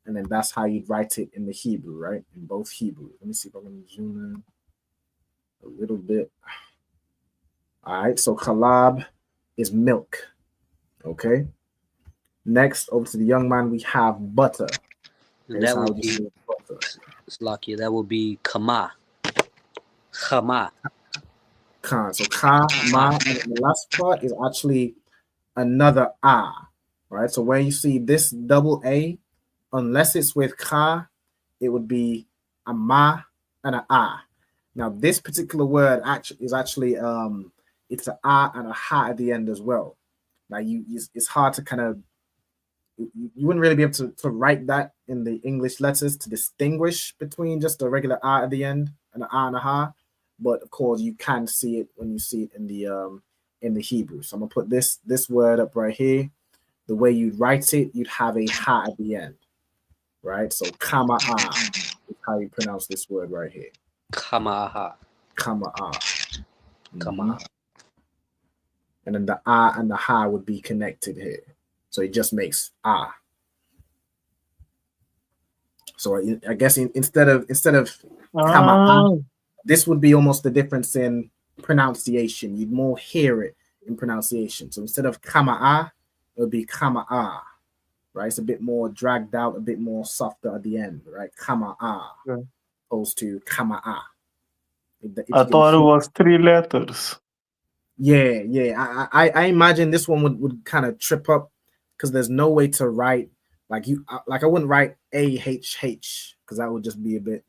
and then that's how you write it in the Hebrew, right? In both Hebrew. Let me see if I can zoom in. a little bit. All right, so khalab is milk. Okay. Next, over to the young man, we have butter. And that would be Slakia. That would be kama. Kama. Khan. So ka, ma, and the last part is actually another ah. Right. So when you see this double A, unless it's with ka, it would be a ma and a ah. Now this particular word is actually it's a ah and a ha at the end as well. Now it's hard to kind of you wouldn't really be able to write that in the English letters to distinguish between just a regular ah at the end and an ah and a ha. But of course you can see it when you see it in the Hebrew. So I'm gonna put this word up right here. The way you'd write it, you'd have a ha at the end, right? So kama-ah is how you pronounce this word right here. Kama-aha. Kama-ah. Kama. And then the ah and the ha would be connected here. So it just makes ah. So I guess instead of kama-ah, this would be almost the difference in pronunciation. You'd more hear it in pronunciation. So instead of kama-ah, it would be kama-ah, right? It's a bit more dragged out, a bit more softer at the end, right? Kama-ah, opposed to kama-ah. I thought it was 3 letters. Yeah. I imagine this one would kind of trip up because there's no way to write like I wouldn't write AHH because that would just be a bit.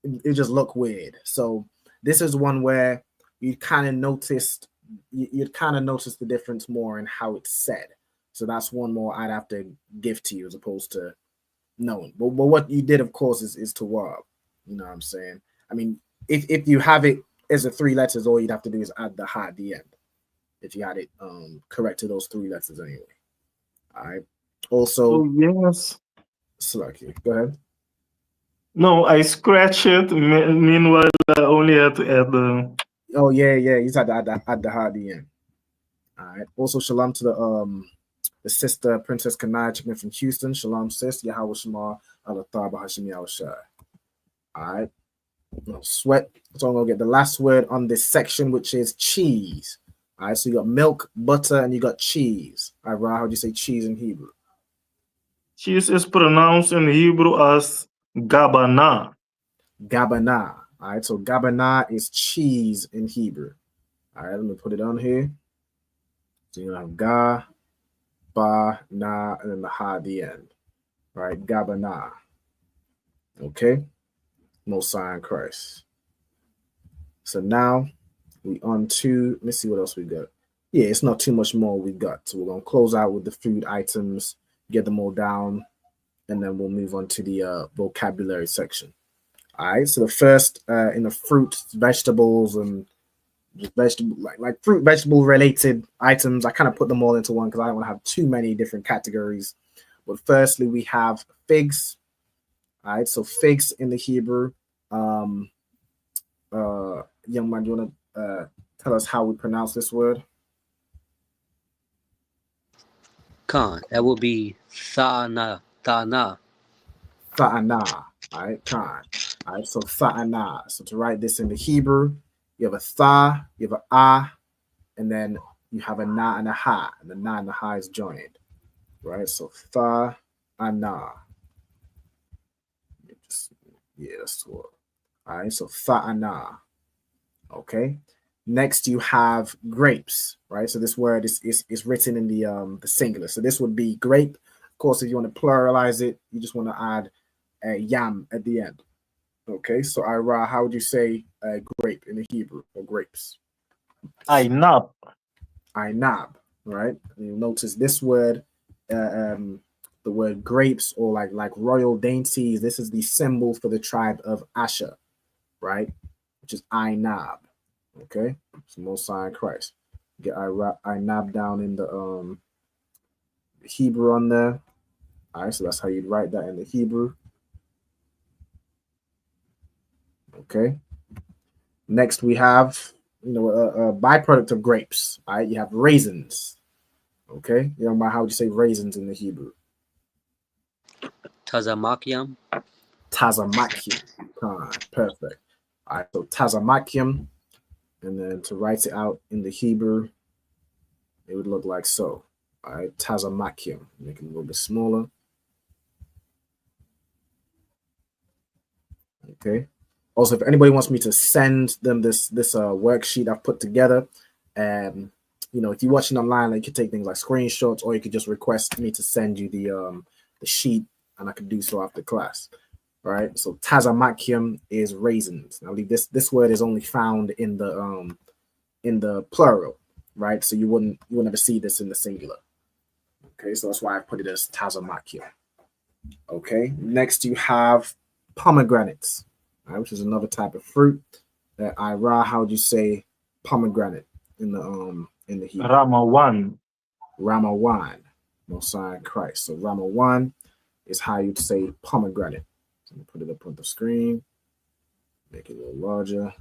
It just look weird. So this is one where you kind of noticed. You'd kind of notice the difference more in how it's said. So that's one more I'd have to give to you as opposed to knowing. But what you did, of course, is to warp. You know what I'm saying? I mean, if you have it as a 3 letters, all you'd have to do is add the ha at the end. If you had it correct to those 3 letters anyway. All right. Also, yes. Slucky, go ahead. No, I scratched it. Meanwhile, I only had to add the. Oh yeah. You just had to add the ha at the end. All right. Also, shalom to the sister Princess Kanai chicken from Houston. Shalom, sis. Yahweh Shema Alathar Bahashim Yahushai. All right. No sweat. So I'm gonna get the last word on this section, which is cheese. All right. So you got milk, butter, and you got cheese. All right, Ra, how do you say cheese in Hebrew? Cheese is pronounced in Hebrew as gabana. Gabana. All right. So gabana is cheese in Hebrew. All right. Let me put it on here. So you have ga, ba, na, and then the ha at the end. All right. Gabana. Okay. Mosiah and Christ. So now we on to, let's see what else we got. Yeah, it's not too much more we got. So we're going to close out with the food items, get them all down, and then we'll move on to the vocabulary section. All right, so the first in the fruits, vegetables, and vegetable like fruit, vegetable related items, I kind of put them all into one because I don't want to have too many different categories. But firstly, we have figs. All right, so figs in the Hebrew. Young man, do you want to tell us how we pronounce this word? Khan. That will be tha'ana. Tha'ana. Tha'ana. All right, Khan. All right, so tha'ana. So to write this in the Hebrew, you have a tha, you have a ah, and then you have a na and a ha, and the na and the ha is joined. Right, so tha'ana. Yeah, that's what. All right, so tha'ana. Okay. Next, you have grapes, right? So this word is written in the singular. So this would be grape. Of course, if you want to pluralize it, you just want to add a yam at the end. Okay, so Ira, how would you say grape in the Hebrew or grapes? Ainab. Ainab, right? And you'll notice this word, the word grapes or like royal dainties. This is the symbol for the tribe of Asher, right? Which is Ainab. Okay, so Mosiah and Christ. Get Ainab down in the Hebrew on there. All right, so that's how you'd write that in the Hebrew. Okay. Next, we have a byproduct of grapes. All right, you have raisins. Okay, you know how would you say raisins in the Hebrew? Tazamakiam. Tazamakiam. Perfect. All right, so Tazamakim, and then to write it out in the Hebrew, it would look like so. All right, Tazamakim. Make it a little bit smaller. Okay. Also, if anybody wants me to send them this worksheet I've put together, and if you're watching online, like, you can take things like screenshots, or you could just request me to send you the sheet, and I could do so after class. All right. So Tazamakim is raisins. Now, this word is only found in the plural, right? So you wouldn't ever see this in the singular. Okay, so that's why I put it as Tazamakim. Okay. Next, you have pomegranates, right, which is another type of fruit. Ira, how would you say pomegranate in the Hebrew? Ramawan. Ramawan, Mosiah Christ. So Ramawan is how you'd say pomegranate. So let me put it up on the screen, make it a little larger.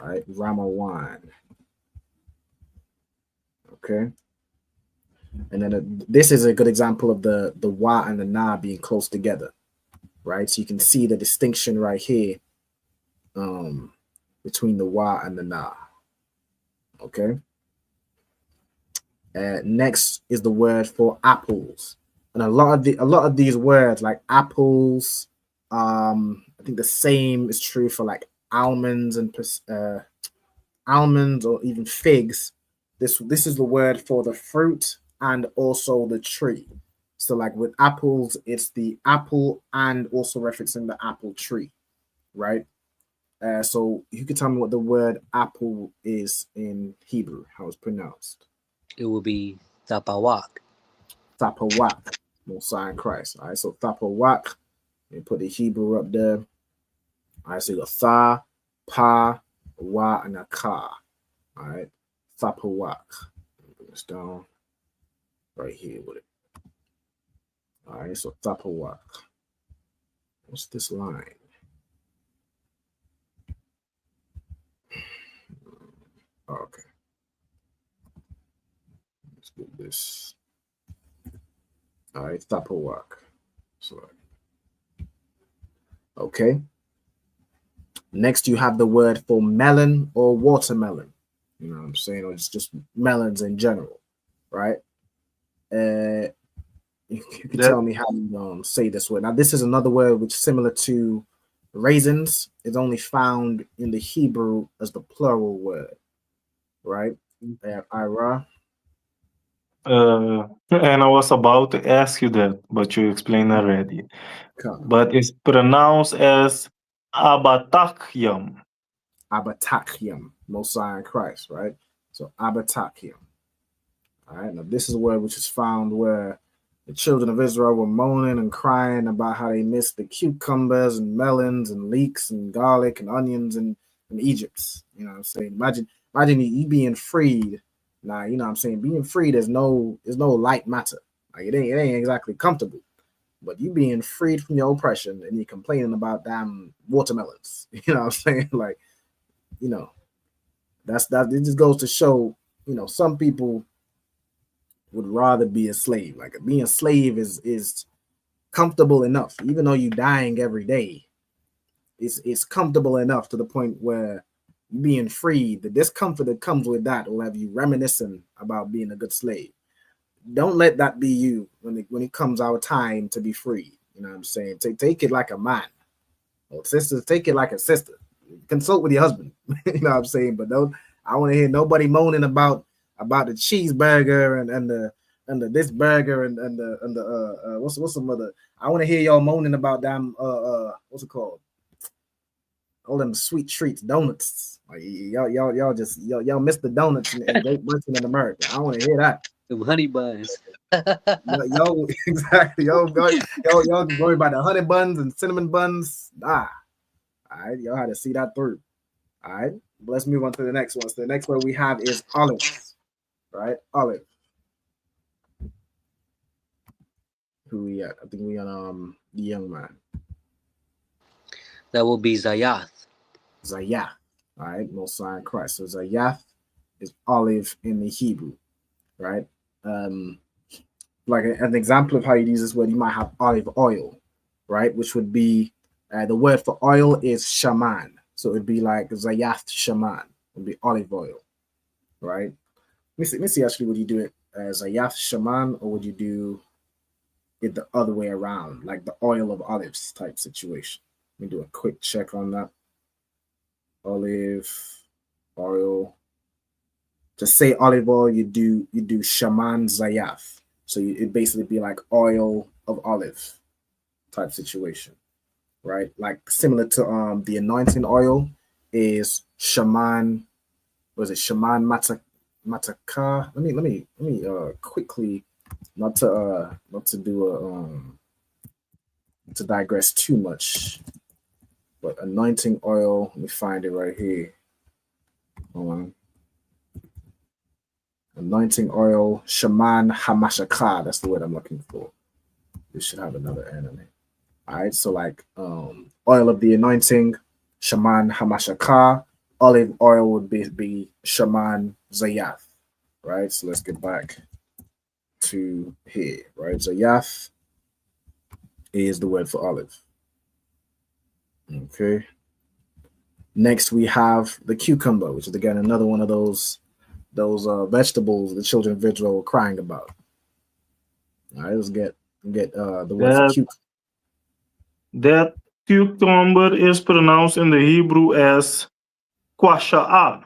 All right, Ramawan. Okay. And then this is a good example of the wa and the na being close together. Right, so you can see the distinction right here between the wa and the na. Okay. Next is the word for apples, and a lot of these words like apples. I think the same is true for like almonds and almonds or even figs. This is the word for the fruit and also the tree. So like with apples, it's the apple and also referencing the apple tree, right? So you can tell me what the word apple is in Hebrew, how it's pronounced. It will be Thapawak. Thapawak, Mosiah Christ. All right, so Thapawak, and put the Hebrew up there. All right, so you got Tha, Pa, Wa, and a Ka. All right, Thapawak. Bring this down right here with it. All right, so Thapawak. What's this line? Okay. Let's get this. All right, Thapawak. So, okay. Next, you have the word for melon or watermelon. You know what I'm saying? Or it's just melons in general, right? You can tell me how you say this word. Now, this is another word which is similar to raisins. It's only found in the Hebrew as the plural word, right? Ira. And I was about to ask you that, but you explained already. But it's pronounced as Abatakyam. Abatakyam, Mosiah Christ, right? So Abatakyam. All right, now this is a word which is found where the children of Israel were moaning and crying about how they missed the cucumbers and melons and leeks and garlic and onions in Egypt. You know what I'm saying? Imagine you being freed. Now, you know what I'm saying? Being free, there's no light matter. Like it ain't exactly comfortable. But you being freed from your oppression and you're complaining about damn watermelons. You know what I'm saying? Like, that it just goes to show, some people would rather be a slave. Like being a slave is comfortable enough, even though you're dying every day. It's comfortable enough to the point where being free, the discomfort that comes with that will have you reminiscing about being a good slave. Don't let that be you when it comes our time to be free. You know what I'm saying? Take it like a man. Or sisters, take it like a sister. Consult with your husband. You know what I'm saying? But I want to hear nobody moaning about the cheeseburger and the this burger and the what's some other. I want to hear y'all moaning about them what's it called? All them sweet treats, donuts. Like y'all miss the donuts in Great Britain and America. I want to hear that. The honey buns. Yo, exactly. Y'all worry about the honey buns and cinnamon buns. All right, y'all had to see that through. All right, let's move on to the next one. So the next one we have is olives. Right, olive. Who we at? I think we on the young man. That will be Zayath. Zayath. All right, Mosiah Christ. So Zayath is olive in the Hebrew, right? Like an example of how you use this word, you might have olive oil, right? Which would be the word for oil is shaman. So it'd be like Zayath Shaman, would be olive oil, right? Let me see actually, would you do it as Zayath Shaman, or would you do it the other way around, like the oil of olives type situation? Let me do a quick check on that. Olive oil. To say olive oil, you do Shaman Zayath. So it basically be like oil of olive type situation, right? Like similar to the anointing oil is Shaman. Was it Shaman Mataka? Let me quickly, not to digress too much, but anointing oil. Let me find it right here. Hold on. Anointing oil, Shaman Hamashaka. That's the word I'm looking for. This should have another N in it. All right, so like oil of the anointing, Shaman Hamashaka. Olive oil would be Shaman Zayath. Right, so let's get back to here. Right, Zayath is the word for olive. Okay. Next we have the cucumber, which is again another one of those vegetables the children of Israel were crying about. All right, let's get the word for cucumber. That cucumber is pronounced in the Hebrew as kwasha'ah.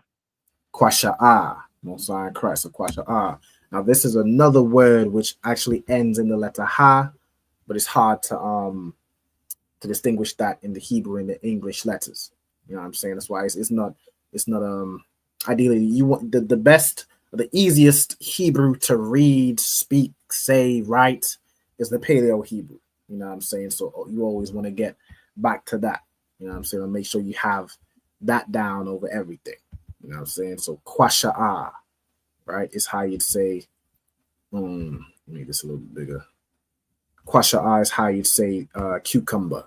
Kwasha'ah. Most High Christ, so kwasha'ah. Now this is another word which actually ends in the letter ha, but it's hard to distinguish that in the Hebrew and the English letters. You know what I'm saying? That's why it's not ideally you want the best, the easiest Hebrew to read, speak, say, write is the Paleo Hebrew. You know what I'm saying? So you always want to get back to that. You know what I'm saying? And make sure you have that down over everything. You know what I'm saying? So kwasha'ah, right, is how you'd say, make this a little bit bigger. Kwasha'ah is how you'd say cucumber.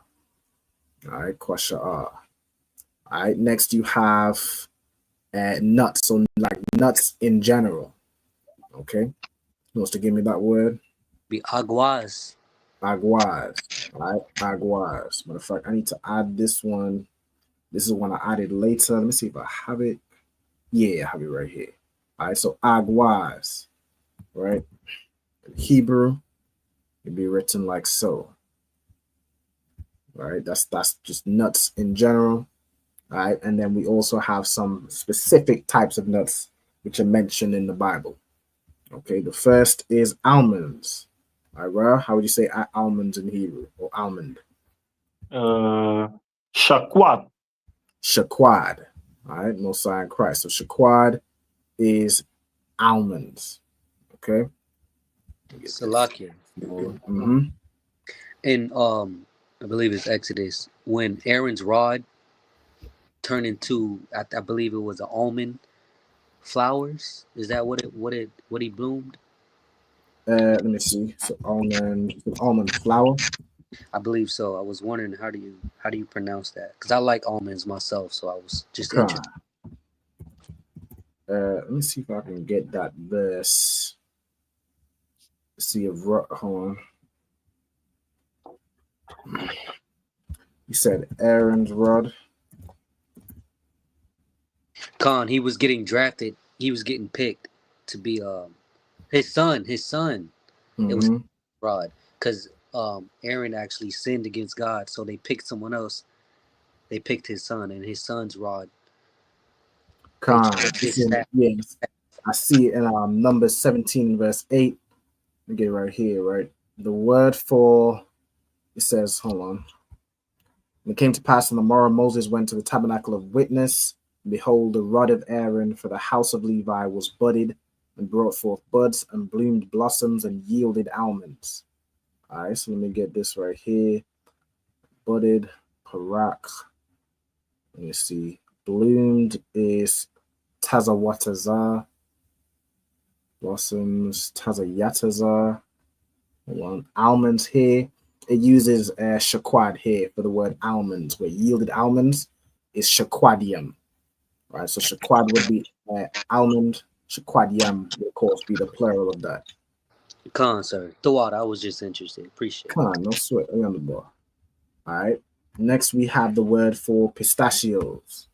All right, kwasha'ah. All right, next you have nuts. So like nuts in general. Okay. Who wants to give me that word? Be aguas. Aguas. All right, aguas. Matter of fact, I need to add this one. This is one I added later. Let me see if I have it. Yeah, I have it right here. All right, so aguas, right? In Hebrew, it'd be written like so. All right, that's just nuts in general. All right, and then we also have some specific types of nuts which are mentioned in the Bible. Okay, the first is almonds. All right, well, how would you say almonds in Hebrew or almond? Shaquat. Shaquad. All right, Mosiah Christ. So shaquad is almonds. Okay. Salakia. Mm-hmm. In I believe it's Exodus, when Aaron's rod turned into I believe it was an almond flowers. Is that what he bloomed? Let me see. So almond flour. I believe so. I was wondering how do you pronounce that? Because I like almonds myself, so I was just interested. Let me see if I can get that verse. Let's see if hold on. You said Aaron's rod. Khan, he was getting drafted. He was getting picked to be his son. Mm-hmm. It was rod because Aaron actually sinned against God, so they picked someone else. They picked his son, and his son's rod. Khan. Yes, I see it in Numbers 17 verse 8. Let me get it right here. Right, the word for it says, hold on. And it came to pass on the morrow, Moses went to the tabernacle of witness. And behold, the rod of Aaron for the house of Levi was budded and brought forth buds and bloomed blossoms and yielded almonds. All right, so let me get this right here. Budded, parak. Let me see. Bloomed is tazawataza. Blossoms, tazayataza. Hold on. Almonds here. It uses shaquad here for the word almonds, where yielded almonds is shaquadium. Right, so shaquad would be almond. Shaquadium would, of course, be the plural of that. Khan, sir. Thought I was just interested. Appreciate it. Khan, no sweat. On the ball. All right. Next, we have the word for pistachios.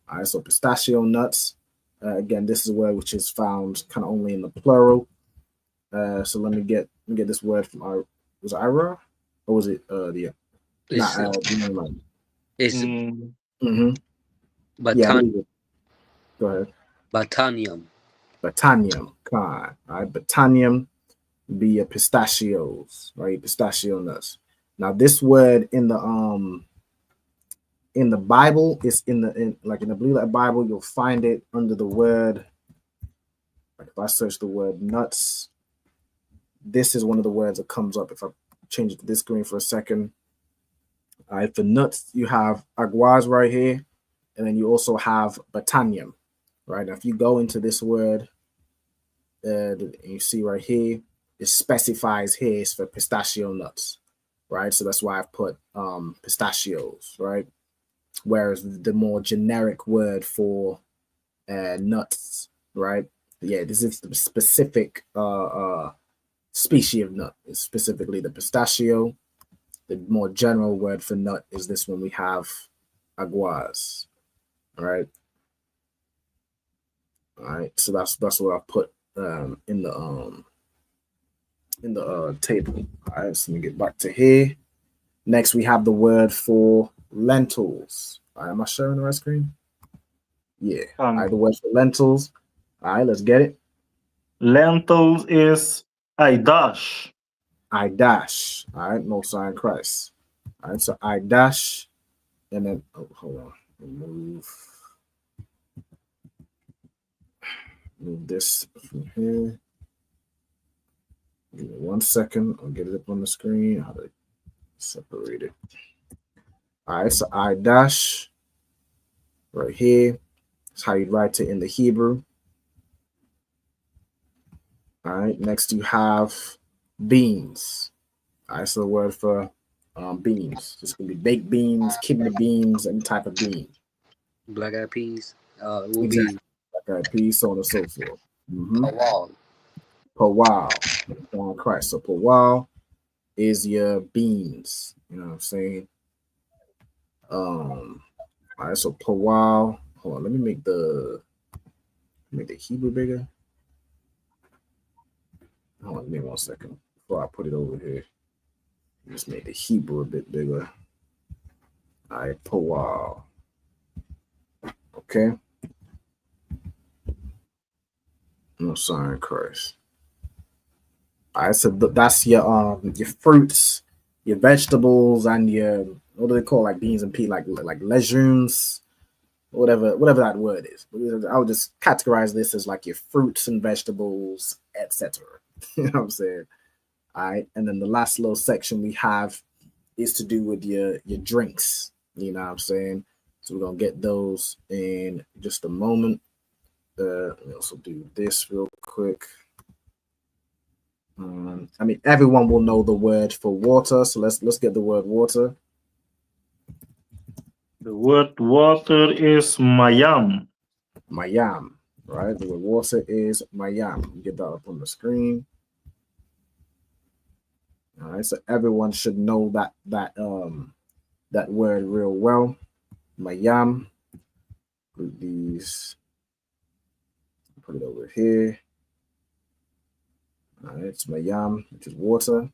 All right, so pistachio nuts. Again, this is a word which is found kind of only in the plural. So let me get this word from our, was it Ira? Or was it the It's yeah, go ahead. Batanium. Batanium. All right, batanium be a pistachios, right? Pistachio nuts. Now this word in the Bible, it's in the Blue Letter Bible, you'll find it under the word, like if I search the word nuts, this is one of the words that comes up. If I change it to this screen for a second. All right, for nuts, you have aguas right here, and then you also have batanium, right? Now, if you go into this word, you see right here, it specifies here is for pistachio nuts, right? So that's why I've put pistachios, right? Whereas the more generic word for nuts, right? Yeah, this is the specific species of nut. It's specifically the pistachio. The more general word for nut is this one we have, aguas. All right. All right. So that's what I put in the table. All right. So let me get back to here. Next, we have the word for lentils. All right, am I sharing the right screen? Yeah. All right, the word for lentils. All right, let's get it. Lentils is Idash. Idash. All right, no sign Christ. All right, so Idash, and then hold on, move this from here. Give me 1 second. I'll get it up on the screen. How to separate it. All right, so Idash right here. That's how you write it in the Hebrew. All right, next you have beans. All right, so the word for beans. This could be baked beans, kidney beans, any type of bean. Black eyed peas. Exactly. Black eyed peas, so on and so forth. Pawal. Pawal. Christ. So pawal is your beans. You know what I'm saying? All right, so pawal. Hold on, let me make the Hebrew bigger. Hold on, give me 1 second before I put it over here. Just make the Hebrew a bit bigger. All right, pawal. Okay. No sign Christ. All right, so that's your fruits, your vegetables, and your, what do they call, like beans and peas, like legumes, whatever that word is. I would just categorize this as like your fruits and vegetables, etc. You know what I'm saying? All right, and then the last little section we have is to do with your drinks. You know what I'm saying? So we're gonna get those in just a moment. Let me also do this real quick. I mean, everyone will know the word for water, so let's get the word water. The word water is mayam. Mayam, right? The word water is mayam. Get that up on the screen. All right, so everyone should know that word real well. Mayam. Put these. Put it over here. All right, it's mayam, which is water.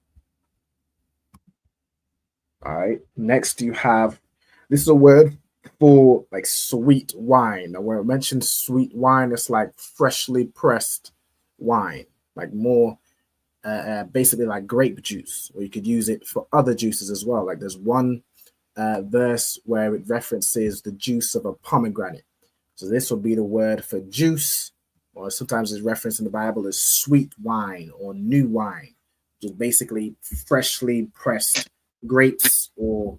All right. Next, you have, this is a word for like sweet wine. Now, when I mention sweet wine, it's like freshly pressed wine, like more basically like grape juice, or you could use it for other juices as well. Like there's one verse where it references the juice of a pomegranate. So this will be the word for juice, or sometimes it's referenced in the Bible as sweet wine or new wine, which is basically freshly pressed grapes or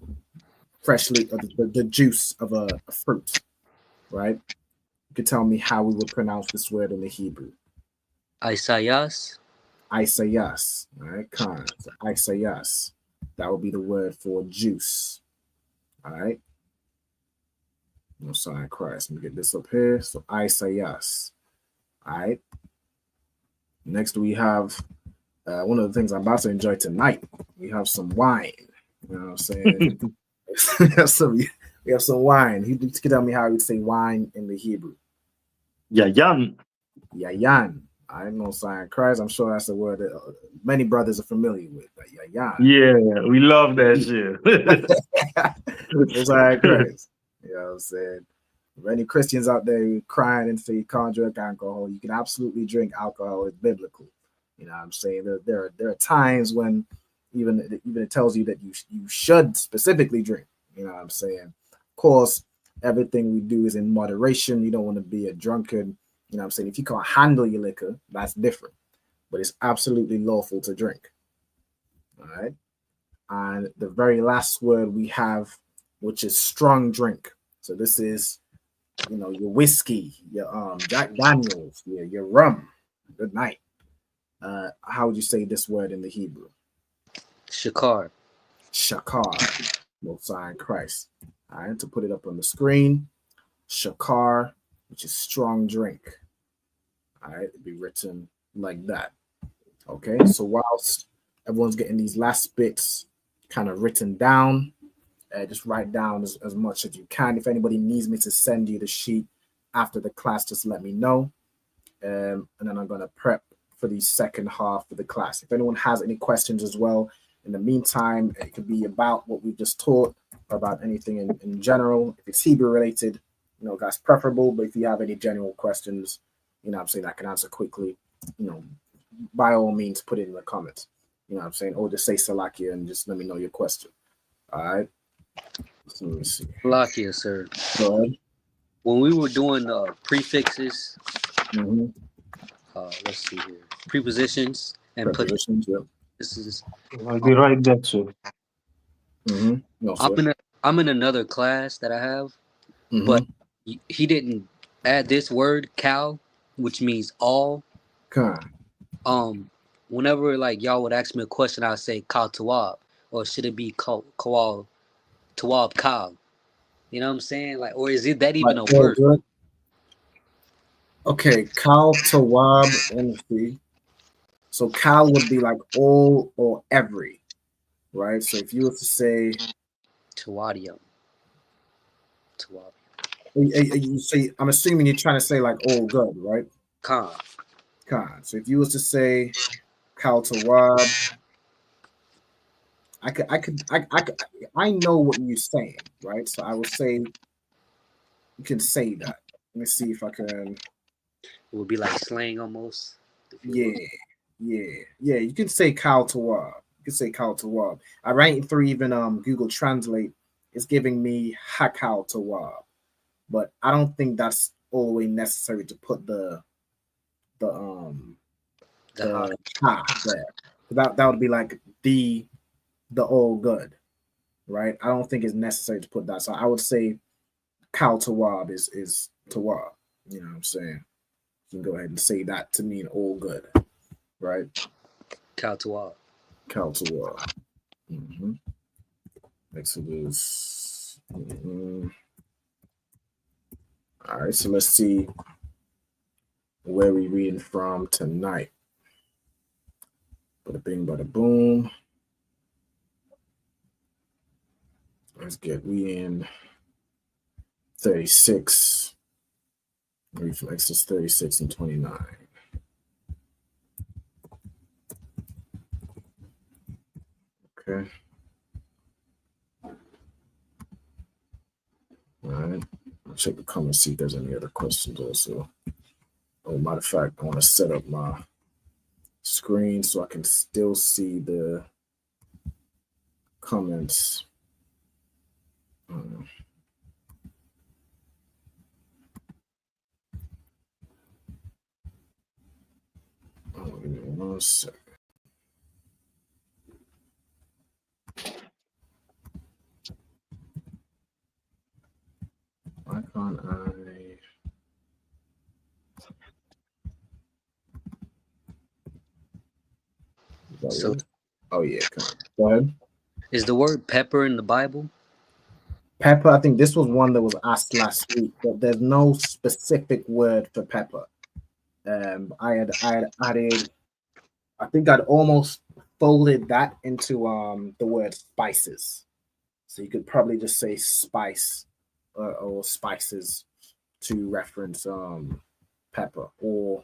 freshly the juice of a fruit, right? You could tell me how we would pronounce this word in the Hebrew. Isaias. Isaias, all right, Khan. So Isaias, that would be the word for juice, all right? No sign Christ. Let me get this up here. So Isaias, all right? Next, we have one of the things I'm about to enjoy tonight. We have some wine. You know what I'm saying? we have some wine. He can tell me how you say wine in the Hebrew. Yayan. Yayan. I know sign Christ. I'm sure that's a word that many brothers are familiar with. Yayan. Yeah, we love that shit. It's like Christ. You know what I'm saying? For any Christians out there crying and say you can't drink alcohol, you can absolutely drink alcohol. It's biblical. You know what I'm saying? There are times when even it tells you that you should specifically drink. You know what I'm saying? Of course, everything we do is in moderation. You don't want to be a drunkard. You know what I'm saying? If you can't handle your liquor, that's different. But it's absolutely lawful to drink. All right. And the very last word we have, which is strong drink. So this is, your whiskey, your Jack Daniels, your rum. Good night. How would you say this word in the Hebrew? Shakar. Shakar. Most High Christ. All right, to put it up on the screen, Shakar, which is strong drink. All right, it'd be written like that. Okay, so whilst everyone's getting these last bits kind of written down, just write down as much as you can. If anybody needs me to send you the sheet after the class, just let me know. And then I'm going to prep for the second half of the class. If anyone has any questions as well, in the meantime, it could be about what we just taught, or about anything in general. If it's Hebrew related, that's preferable. But if you have any general questions, I'm saying I can answer quickly, by all means, put it in the comments. I'm saying, or just say Salakia and just let me know your question. All right. So let me see. Salakia, sir. Go ahead. When we were doing prefixes, let's see here, prepositions and prepositions. Yep. This is. I'll be right back, sir. No, sir. I'm in another class that I have, but he didn't add this word "cow," which means all. Whenever like y'all would ask me a question, I'd say "Kal Tawab," or should it be Kawal Tawab Kal? You know what I'm saying? Like, or is it that even a word? Good. Okay, Kal Tawab. Let me see. So Kal would be like all or every, right? So if you were to say Tawadium. You say, I'm assuming you're trying to say like all good, right? Khan. So if you was to say Kal Tawab, I know what you're saying, right? So I will say you can say that. Let me see if I can. It would be like slang almost. Yeah. You can say Kal Tawab. You can say Kal Tawab. I ran through even Google Translate. It's giving me Hakal Tawab, but I don't think that's all the way necessary to put the ha there. That would be like the all good, right? I don't think it's necessary to put that. So I would say Kal Tawab is Tawab. You know what I'm saying? You can go ahead and say that to mean all good, right? Kal Tawab. Kal Tawab. Exodus. All right, so let's see where we reading from tonight. Bada bing, bada boom. Let's get we in 36. Read from Exodus 36 and 29. Okay. All right. I'll check the comments, see if there's any other questions also. Oh, matter of fact, I want to set up my screen so I can still see the comments. Give me 1 second. Why can't I? So, oh yeah, come on. Go ahead. Is the word pepper in the Bible? Pepper, I think this was one that was asked last week, but there's no specific word for pepper. I had added, I think I'd almost folded that into the word spices. So you could probably just say spice or spices to reference pepper. Or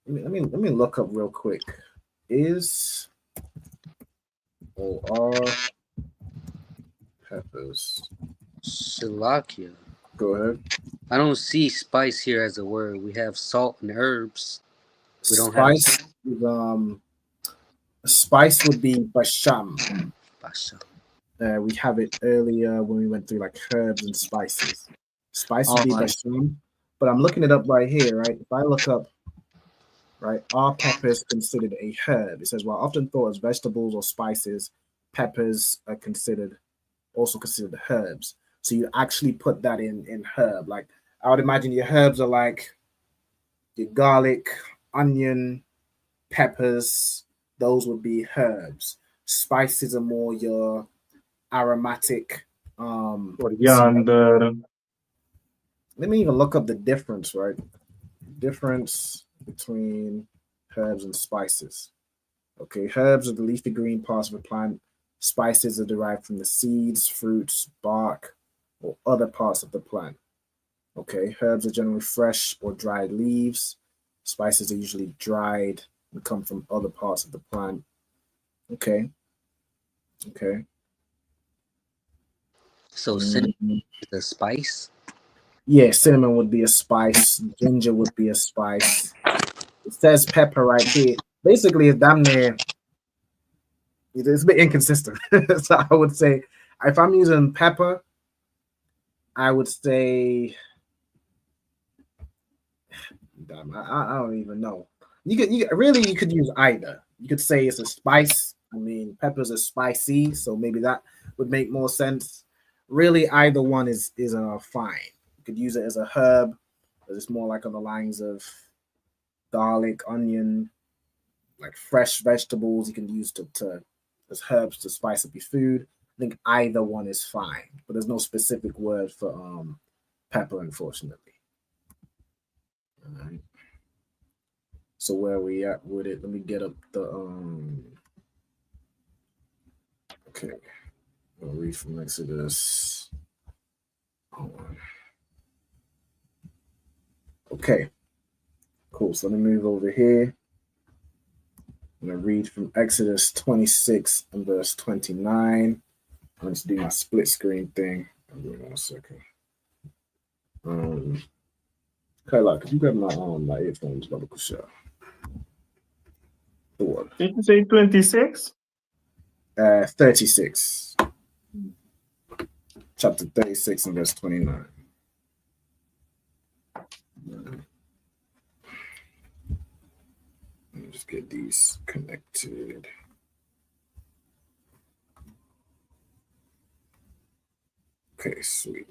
let me look up real quick. Is or are peppers? Shalakia. Go ahead. I don't see spice here as a word. We have salt and herbs. We don't Spice have is, spice would be basham. Basham. We have it earlier when we went through like herbs and spices. Spice would be basham, but I'm looking it up right here, right? If I look up, right, are peppers considered a herb? It says, well, often thought as vegetables or spices, peppers are also considered herbs. So you actually put that in herb. Like I would imagine your herbs are like your garlic, onion, peppers. Those would be herbs. Spices are more your aromatic. Coriander. Let me even look up the difference, right? Difference between herbs and spices. Okay, herbs are the leafy green parts of a plant. Spices are derived from the seeds, fruits, bark, or other parts of the plant. Okay, herbs are generally fresh or dried leaves. Spices are usually dried and come from other parts of the plant. Okay. So cinnamon is a spice? Yeah, cinnamon would be a spice. Ginger would be a spice. It says pepper right here. Basically, it's damn near. It's a bit inconsistent. So I would say, if I'm using pepper, I would say, damn, I don't even know. You could use either. You could say it's a spice. I mean, peppers are spicy, so maybe that would make more sense. Really, either one is fine. You could use it as a herb, but it's more like on the lines of garlic, onion, like fresh vegetables. You can use to as herbs to spice up your food. I think either one is fine, but there's no specific word for pepper, unfortunately. All right. So where are we at with it? Let me get up the okay. I'll read from Exodus. Hold on. Okay. Cool. So let me move over here. I'm going to read from Exodus 26 and verse 29. I'm going to do my split screen thing. I'll do it in a second. Kyla, could you grab my earphones, Baba Kusha? The one. Did you say 26? 36. Chapter 36 and verse 29. Let me just get these connected. Okay, sweet.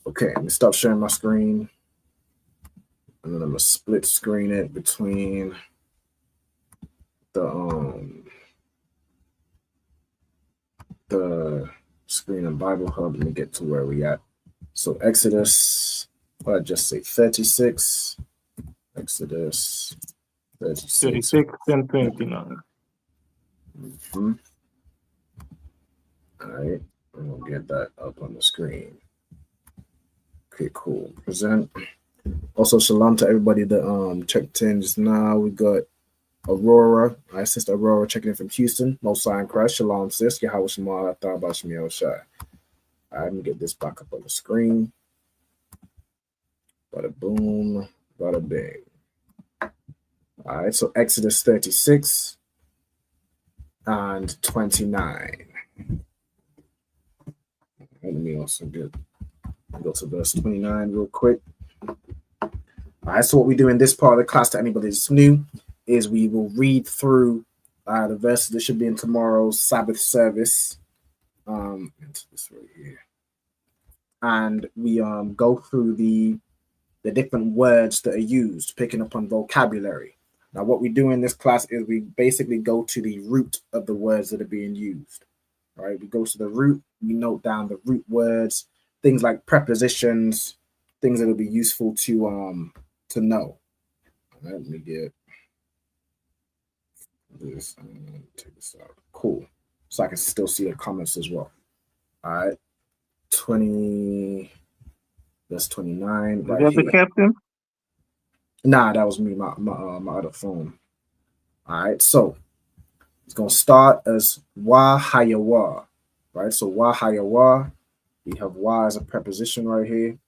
Okay, let me stop sharing my screen. And then I'm gonna split screen it between the screen and Bible Hub. Let me get to where we at. So Exodus, I just say 36. Exodus 36 and 29. Mm-hmm. All right, and we'll get that up on the screen. Okay, cool. Present. Also, shalom to everybody that checked in just now. We got Aurora, my sister Aurora, checking in from Houston. Most Sign Christ. Shalom, sis. Yahweh Shema, Thaba Shemiel Shai. All right, let me get this back up on the screen. Bada boom, bada bing. All right, so Exodus 36 and 29. Let me also go to verse 29 real quick. All right, so what we do in this part of the class to anybody that's new is we will read through the verses that should be in tomorrow's Sabbath service. Into this right here. And we go through the different words that are used, picking up on vocabulary. Now, what we do in this class is we basically go to the root of the words that are being used. All right, we go to the root, we note down the root words, things like prepositions, things that will be useful to know. All right, let me get this and take this out. Cool. so I can still see the comments as well. All right, 20 verse 29 Is right that the here. captain? Nah, that was me, my other phone. All right, so it's gonna start as wa hayawa, right? So wa hayawa, we have wa as a preposition right here.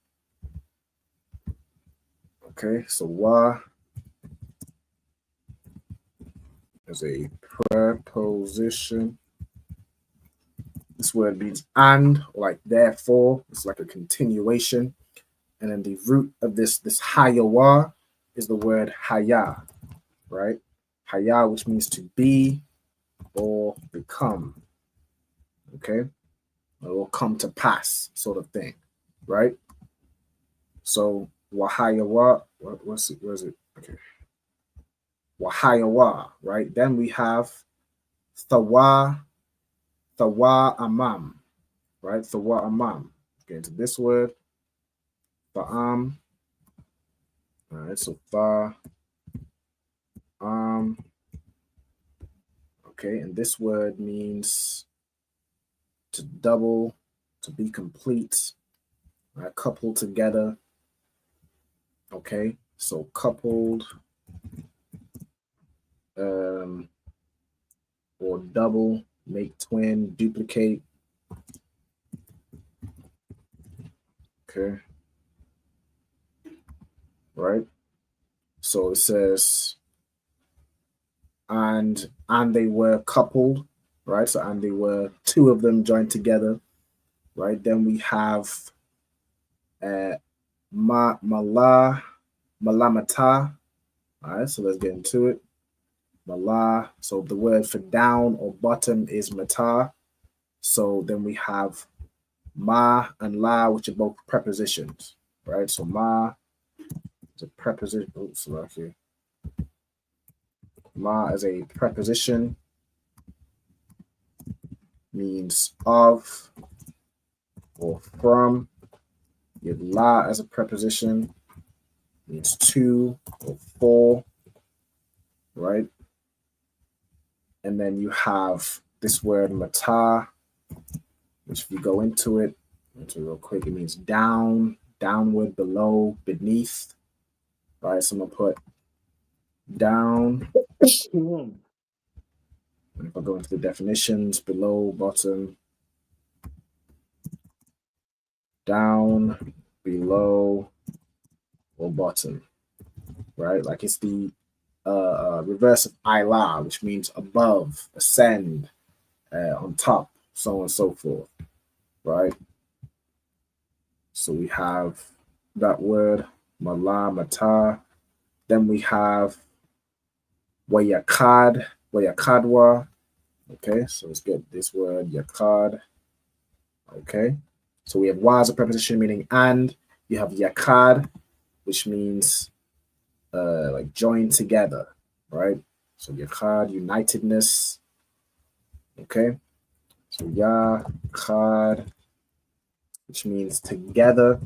Okay, so wa is a preposition. This word means and, like therefore. It's like a continuation. And then the root of this hayawa is the word haya, right? Haya, which means to be or become. Okay, or come to pass, sort of thing, right? So wahayawa, what's it? Where is it? Okay, wahayawa, right? Then we have thawa amam, right? Thawa amam. Get into this word, tha'am. All right, so okay, and this word means to double, to be complete, right? Coupled together. Okay, so coupled, or double, make twin, duplicate. Okay, right? So it says, and they were coupled, right? So and they were two of them joined together, right? Then we have malamata. All right, so let's get into it. Mala. So the word for down or bottom is mata. So then we have ma and la, which are both prepositions, right? So ma is a preposition. Oops, okay. Ma is a preposition, means of or from. You have la as a preposition, means to or for, right? And then you have this word mata, which if you go into it real quick, it means down, downward, below, beneath, right? So I'm gonna put down. And if I go into the definitions, below, bottom, down, below, or bottom, right? Like it's the reverse of ila, which means above, ascend, on top, so on and so forth, right? So we have that word, mala, mata. Then we have wayakadwa. Okay, so let's get this word, yakad. Okay, so we have wa as a preposition meaning and. You have yakad, which means like joined together, right? So yakad, unitedness. Okay, so yakad, which means together,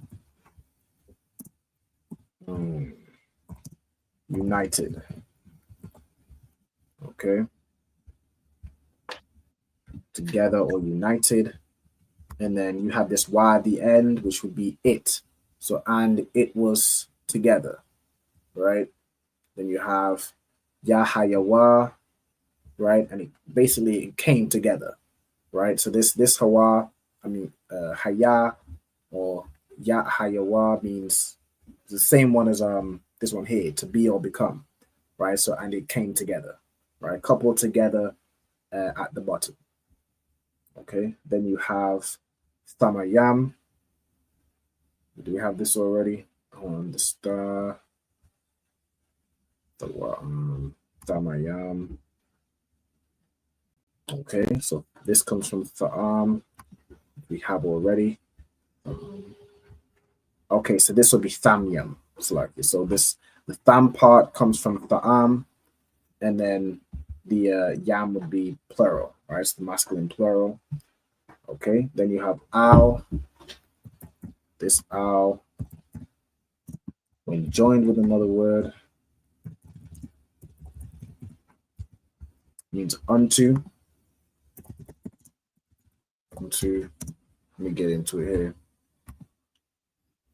united. Okay, together or united. And then you have this y at the end, which would be it. So and it was together, right? Then you have yahayawa, right? And it came together, right? So this hawa, haya or yahayawa means the same one as this one here, to be or become, right? So and it came together, right? Coupled together at the bottom. Okay, then you have Thamayam. Do we have this already? On the star. Thamayam. Okay, so this comes from Tha'am. We have already. Okay, so this will be Thamyam. So the Tham part comes from Tha'am, and then the yam would be plural, right? It's the masculine plural. Okay, then you have al. This al, when joined with another word, means unto. Onto. Let me get into it here.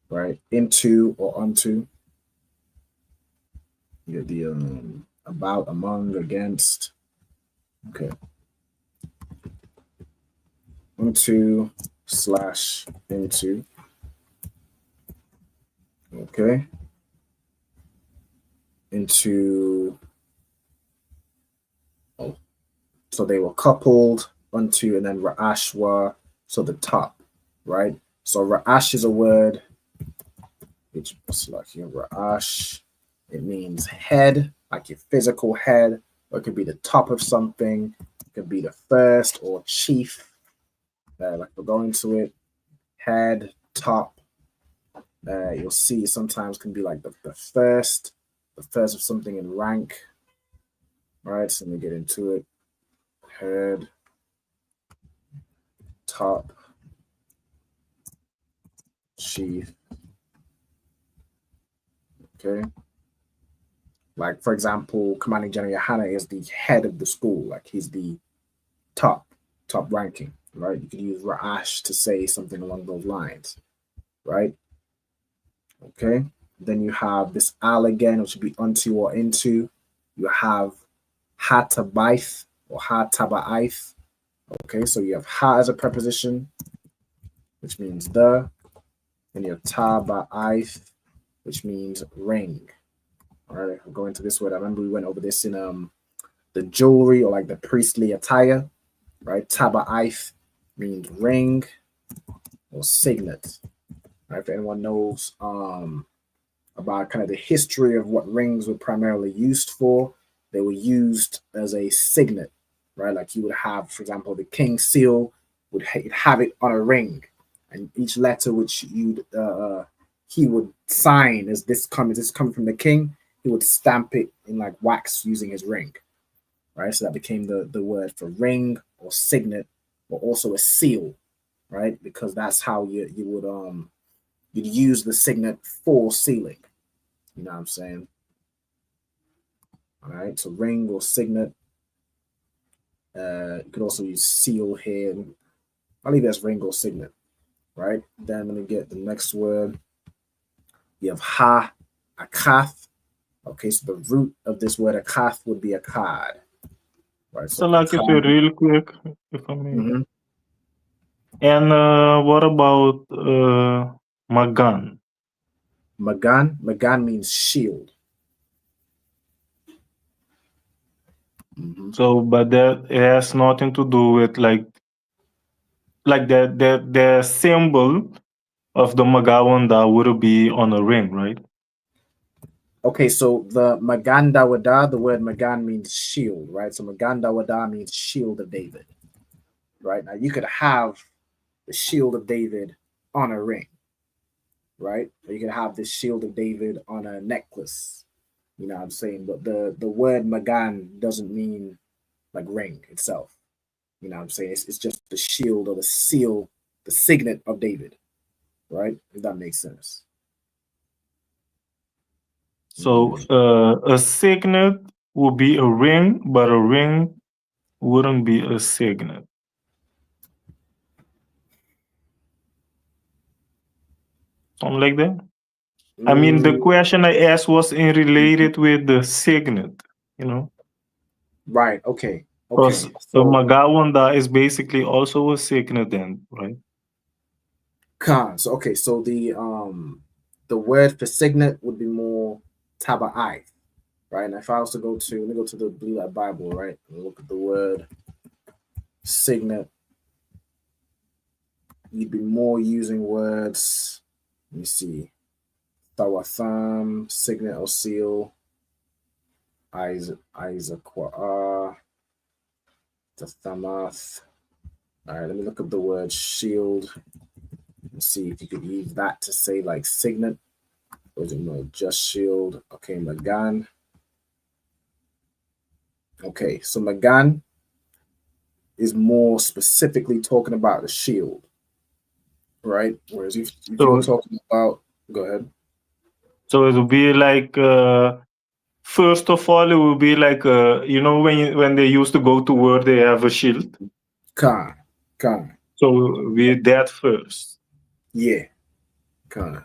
Right, into or onto. You get the about, among, against. Okay. Onto / into. Okay. Into. Oh, so they were coupled. Onto, and then ra'ash were, so the top, right? So ra'ash is a word which is like here, ra'ash. It means head, like your physical head, or it could be the top of something. It could be the first or chief. Like we're going to it, head, top. You'll see sometimes can be like the first of something in rank. All right, so let me get into it. Head, top, chief. Okay. Like, for example, Commanding General Yohana is the head of the school. Like, he's the top ranking, right? You could use Ra'ash to say something along those lines, right? Okay. Then you have this al again, which would be unto or into. You have hatabaith or hataba'ith. Okay, so you have ha as a preposition, which means the. And you have taba'ith, which means ring. All right, I'll go into this word. I remember we went over this in the jewelry or like the priestly attire, right? Taba'ith means ring or signet. Right? If anyone knows about kind of the history of what rings were primarily used for, they were used as a signet, right? Like you would have, for example, the king's seal would have it on a ring, and each letter which he would sign as this coming from the king, he would stamp it in like wax using his ring, right? So that became the word for ring or signet, or also a seal, right? Because that's how you would you'd use the signet for sealing. You know what I'm saying? All right, so ring or signet. You could also use seal here. I'll leave it as ring or signet, right? Then let me get the next word. You have ha, akath. Okay, so the root of this word akath would be akkad. Right. So like if you real quick, if I may. Mm-hmm. And what about Magan? Magan means shield. Mm-hmm. So, but that it has nothing to do with like the symbol of the Magawanda would be on a ring, right? Okay, so the Magan Dawada, the word Magan means shield, right? So Magan Dawada means shield of David, right? Now you could have the shield of David on a ring, right? Or you could have the shield of David on a necklace, you know what I'm saying? But the word Magan doesn't mean like ring itself, you know what I'm saying? It's just the shield or the seal, the signet of David, right? If that makes sense. So a signet would be a ring, but a ring wouldn't be a signet. Something like that? I mean, the question I asked was in related with the signet, you know? Right, okay. Because the Magawanda is basically also a signet then, right? So okay, so the word for signet would be more taba'ith, right? And if I was to let me go to the Blue Letter Bible, right? And look at the word signet. You'd be more using words. Let me see. Tawatham, signet or seal. Isaac, Tathamath. All right, let me look up the word shield and see if you could use that to say like signet. Or is it more just shield? Okay, Magan. Okay, so Magan is more specifically talking about the shield, right? Whereas if you're talking about, go ahead. So it would be like, first of all, it would be like, you know, when they used to go to war, they have a shield. Khan. So we that first. Yeah, kind of.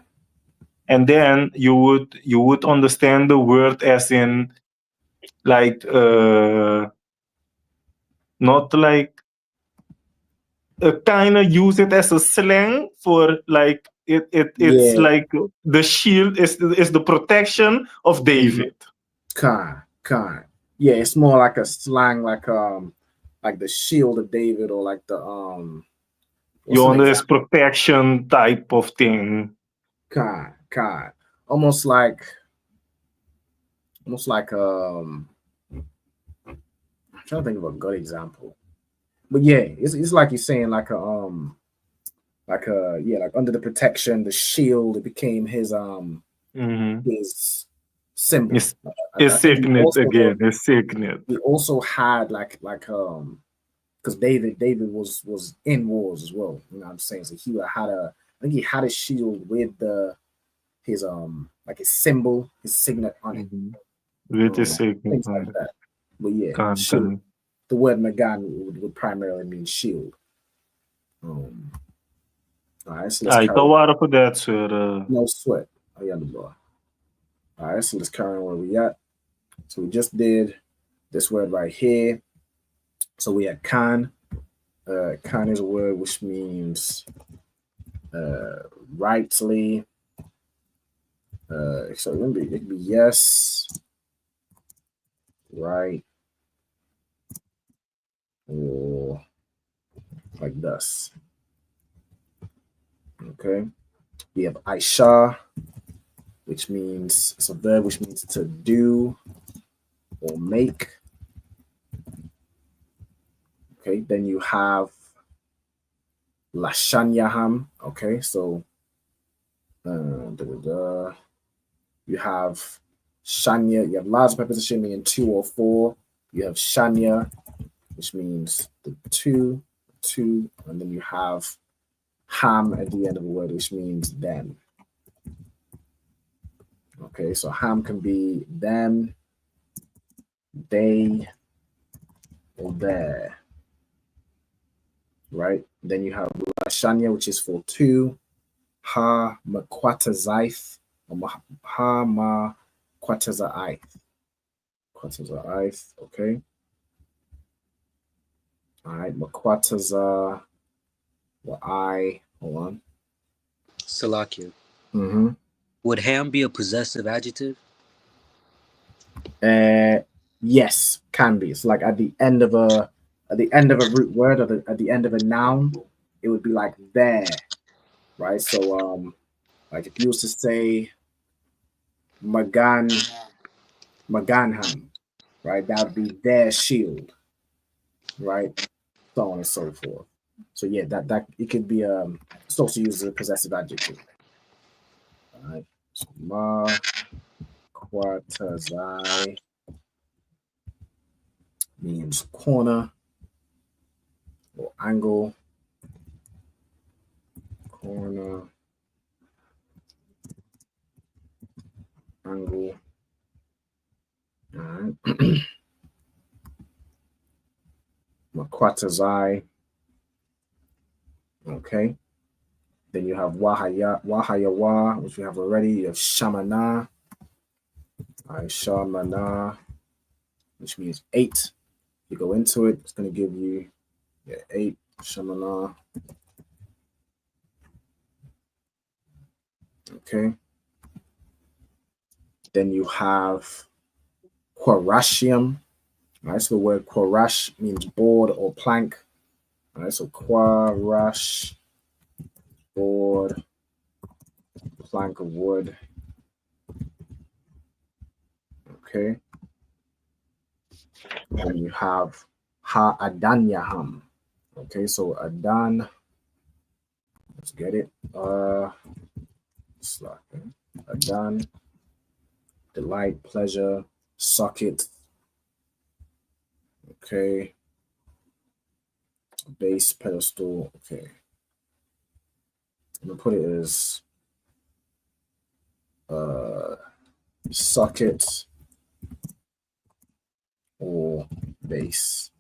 And then you would understand the word as in like not like kind of use it as a slang for like it's Yeah. like the shield is the protection of David. Kind. Yeah, it's more like a slang, like the shield of David, or like the what's You an want this example? protection type of thing. Kind. Almost like I'm trying to think of a good example. But yeah, it's like you're saying, like like under the protection, the shield, it became his his symbol. It's, I think signet again. It's signet. he also had like because David was in wars as well. You know what I'm saying? So he had I think he had a shield with his like his symbol, his signet on it. With his signet Things on like it. that. But yeah, Can. shield. The word Magan would primarily mean shield. All right, so let's Ah, carry então on. bora pro that, sir. No sweat. Oh, yeah, the boy. All right, so let's carry on where we at. So we just did this word right here. So we had Khan. Khan is a word which means rightly. So remember, it could be yes, right, or like thus. Okay. We have Aisha, which means it's a verb which means to do or make. Okay. Then you have Lashanyaham. Okay. So you have Shanya. You have large preposition meaning 2 or 4. You have Shanya, which means the two, and then you have ham at the end of a word, which means them. Okay, so ham can be them, they, or there. Right? Then you have Lashanya, which is for 2, ha makwatazaith, or ha ma kwatazaith. Kwatazaith, okay. All right, makwataza, well, hold on. Salakia. Mm-hmm. Would ham be a possessive adjective? Yes, can be. It's like at the end of a root word, or at the end of a noun, it would be like there, right? So like if you was to say Maganham, right? That would be their shield, right? So on and so forth. So yeah, that it could be it's also used as a possessive adjective. All right. So ma kwatazai means corner or angle. Corner, angle. All right. Makwatazai. Okay. Then you have Wahayawa, which we have already. You have Shamana. All right, Shamana, which means 8. You go into it, it's going to give you 8. Shamana. Okay. Then you have Quarashium. All right, so the word Quarash means board or plank. All right, so Quarash, board, plank of wood. Okay. Then you have Ha Adanyaham. Okay, so Adan. Let's get it. Adan. Delight, pleasure, socket. Okay. Base, pedestal. Okay. I'm gonna put it as socket or base.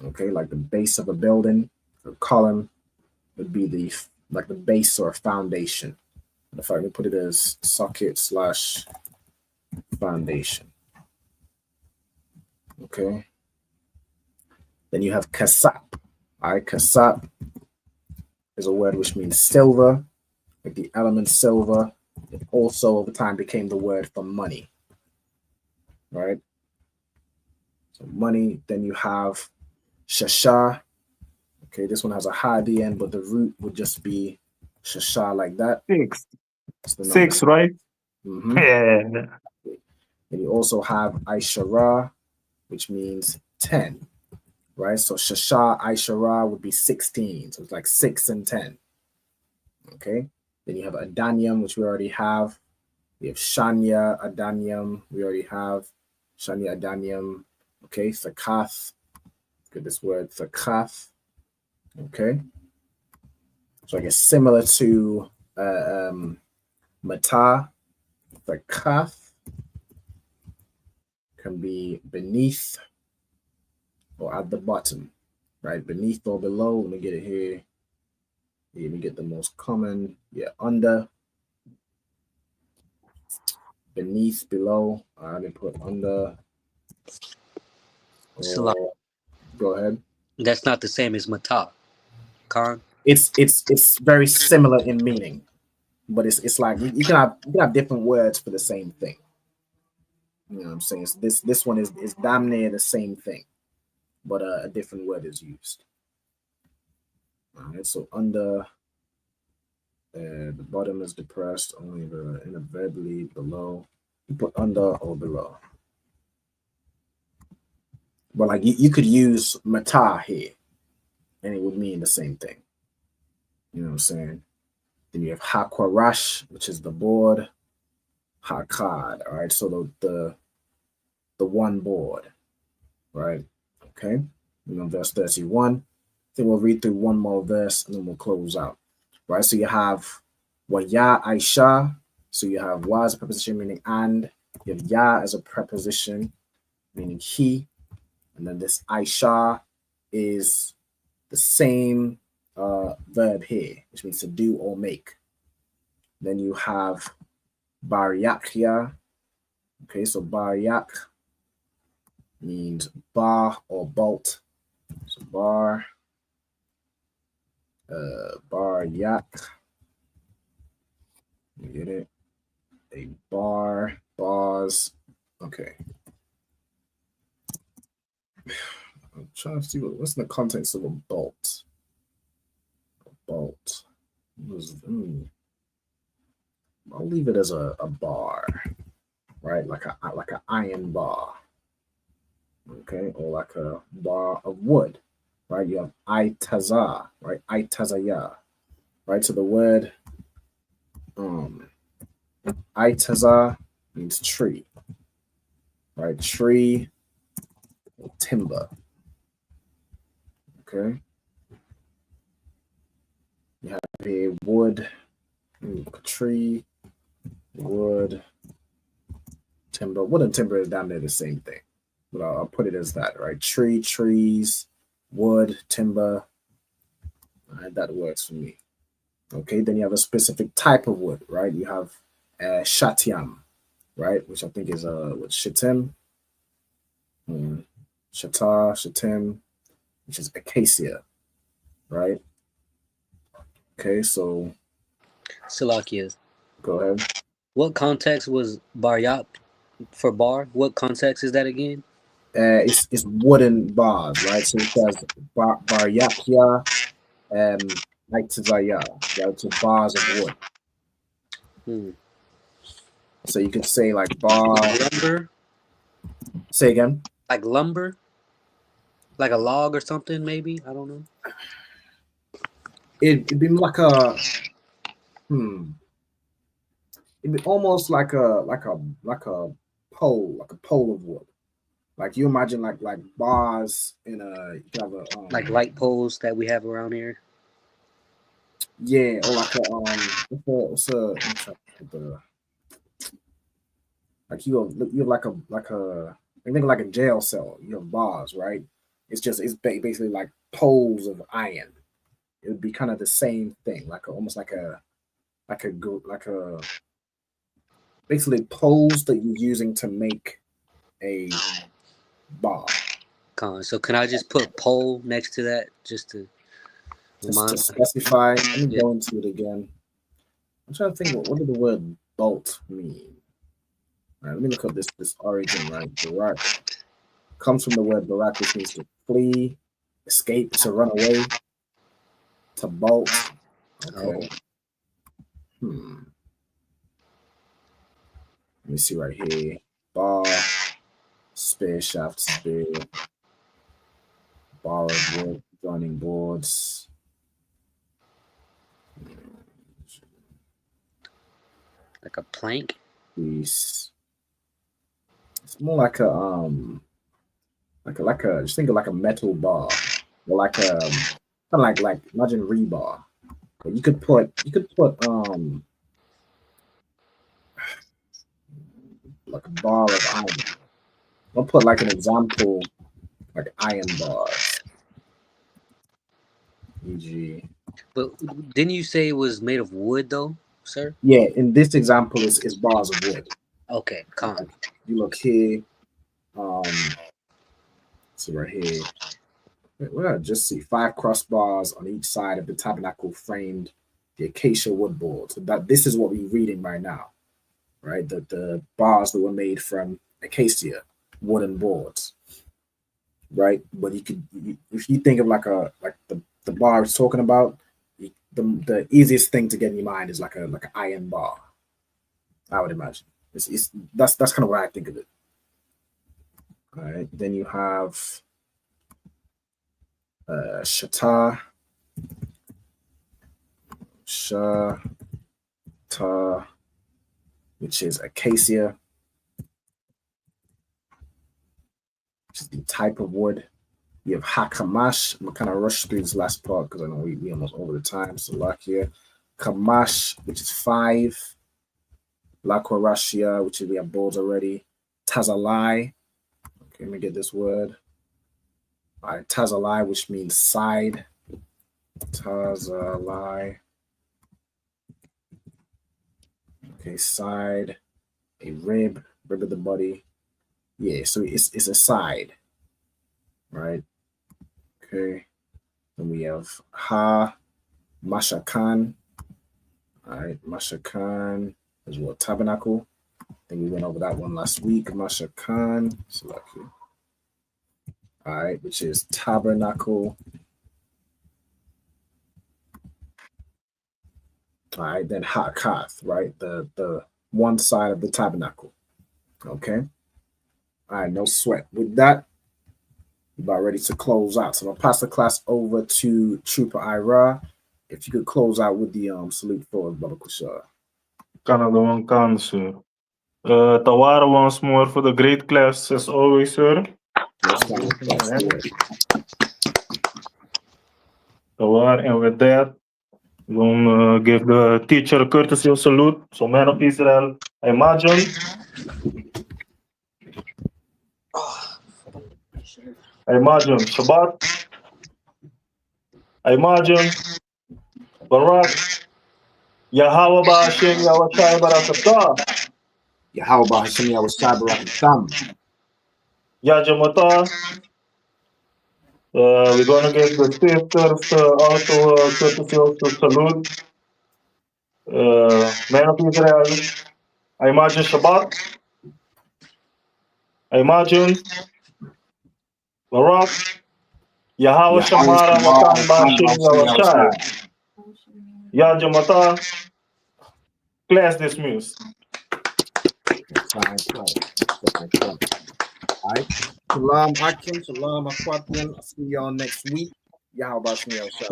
Okay, like the base of a building, The column would be the base or foundation. In fact, we put it as socket / foundation. Okay. Then you have kasap. All right, kasap is a word which means silver, like the element silver. It also over time became the word for money. Right? So money. Then you have shasha. Okay, this one has a ha at the end, but the root would just be shasha like that. 6. 6, right? Mm-hmm. Yeah. And you also have Aishara, which means 10, right? So Shasha, Aishara would be 16. So it's like 6 and 10. Okay. Then you have Adanium, which we already have. We have Shanya, Adanium. We already have Shanya, Adanium. Okay. Thakath. Look at this word, Thakath. Okay. So I guess similar to Mata, Thakath can be beneath or at the bottom, right? Beneath or below. Let me get it here. Let me get the most common. Yeah, under, beneath, below. Let me put under. Or, go ahead. That's not the same as mata. Khan? It's very similar in meaning, but it's like you can have different words for the same thing. You know what I'm saying? So this one is damn near the same thing, but a different word is used. All right, so under, the bottom is depressed, only the inner verb lead below. You put under or below. But like you could use mata here, and it would mean the same thing. You know what I'm saying? Then you have hakwarash, which is the board. Hakad, all right. So the one board, right? Okay. Verse 31. I think we'll read through one more verse and then we'll close out. Right. So you have waya aisha. So you have wa as a preposition meaning and. You have ya as a preposition meaning he. And then this aisha is the same verb here, which means to do or make. Then you have baryakya. Okay, so baryak means bar or bolt. So baryak. You get it? A bar, bars. Okay. I'm trying to see what's in the context of a bolt. A bolt. I'll leave it as a bar, right? Like an iron bar. Okay, or like a bar of wood, right? You have aitaza, right? Aitazaya, right? So the word aitaza means tree, right? Tree or timber. Okay. You have a wood, tree, wood, timber. Wood and timber is down there the same thing. But I'll put it as that, right? Tree, trees, wood, timber. All right, that works for me. Okay, then you have a specific type of wood, right? You have shatiam, right? Which I think is shitim. Shatim, which is acacia, right? Okay, so Salakia. Go ahead. What context was baryat for bar? What context is that again? It's wooden bars, right? So it says baryakya, aitazaya, right? So bars of wood. So you could say like bar. Lumber. Say again. Like lumber. Like a log or something, maybe. I don't know. It'd be like a It'd be almost like a pole of wood. Like you imagine like bars in a you have a like light poles that we have around here. Yeah, or like like you have like I think like a jail cell. You have bars, right? It's basically like poles of iron, it would be kind of the same thing, almost like a basically poles that you're using to make a bar. So can I just put pole next to that just to specify? Let me go into it again. I'm trying to think what did the word bolt mean. All right, let me look up this origin, right? Barak comes from the word barak, which means to flee, escape, to run away, to bolt. Okay. Let me see right here. Bar, spear, shaft, spear, bar of wood, joining boards. Like a plank? Piece. It's more like a just think of like a metal bar, or like a kind of like imagine rebar. But you could put like a bar of iron. I'll put like an example, like iron bars. E.g. But didn't you say it was made of wood though, sir? Yeah, in this example is bars of wood. Okay, calm. You look here, so right here, well, just see 5 crossbars on each side of the tabernacle framed the acacia wood board. So this is what we're reading right now, right? The bars that were made from acacia wooden boards, right? But if you think of like the bar it's talking about, the easiest thing to get in your mind is like an iron bar. I would imagine that's kind of where I think of it. All right, then you have shata, which is acacia, which is the type of wood. You have hakamash. I'm gonna kind of rush through this last part because I know we almost over the time. So like here, kamash, which is 5. Lakorashia, which is we have boards already. Tazalai. Okay, let me get this word. All right, tazalai, which means side. Tazalai. Okay, side. A rib of the body. Yeah, so it's a side, right? Okay. Then we have mashakan. All right, mashakan is what tabernacle. I think we went over that one last week. Mashakan. So like here. All right, which is tabernacle. All right, then hakath, right? The one side of the tabernacle. Okay. All right, no sweat. With that, we're about ready to close out. So I'm gonna pass the class over to Trooper Ira. If you could close out with the salute for Baba Kushar. Canada one can, sir. Tawara once more for the great class as always, sir. Tawar, and with that, we're gonna give the teacher a courtesy salute. So, man of Israel, I imagine. I imagine Shabbat. I imagine Barak. Yahweh Ba'Hashem Yahushai Barakatah. Yahweh Ba'Hashem Yahushai Barakatah. Yajamata. We're gonna get the sisters also courtesy to salute. Man of Israel. I imagine Shabbat. I imagine Barak. Yahweh Shamara Matan Ba'Hashem Yahushai. Yajamata. Class dismissed. All right. Shalom Akim, Shalom Akwatian. I'll see y'all next week. Yahweh Ba'Hashem Yahushai.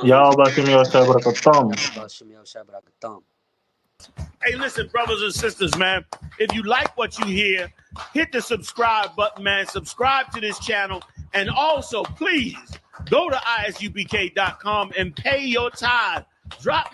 Yahweh Ba'Hashem Yahushai Barakatam. Hey, listen, brothers and sisters, man. If you like what you hear, hit the subscribe button, man. Subscribe to this channel. And also, please, go to ISUPK.com and pay your tithe. Drop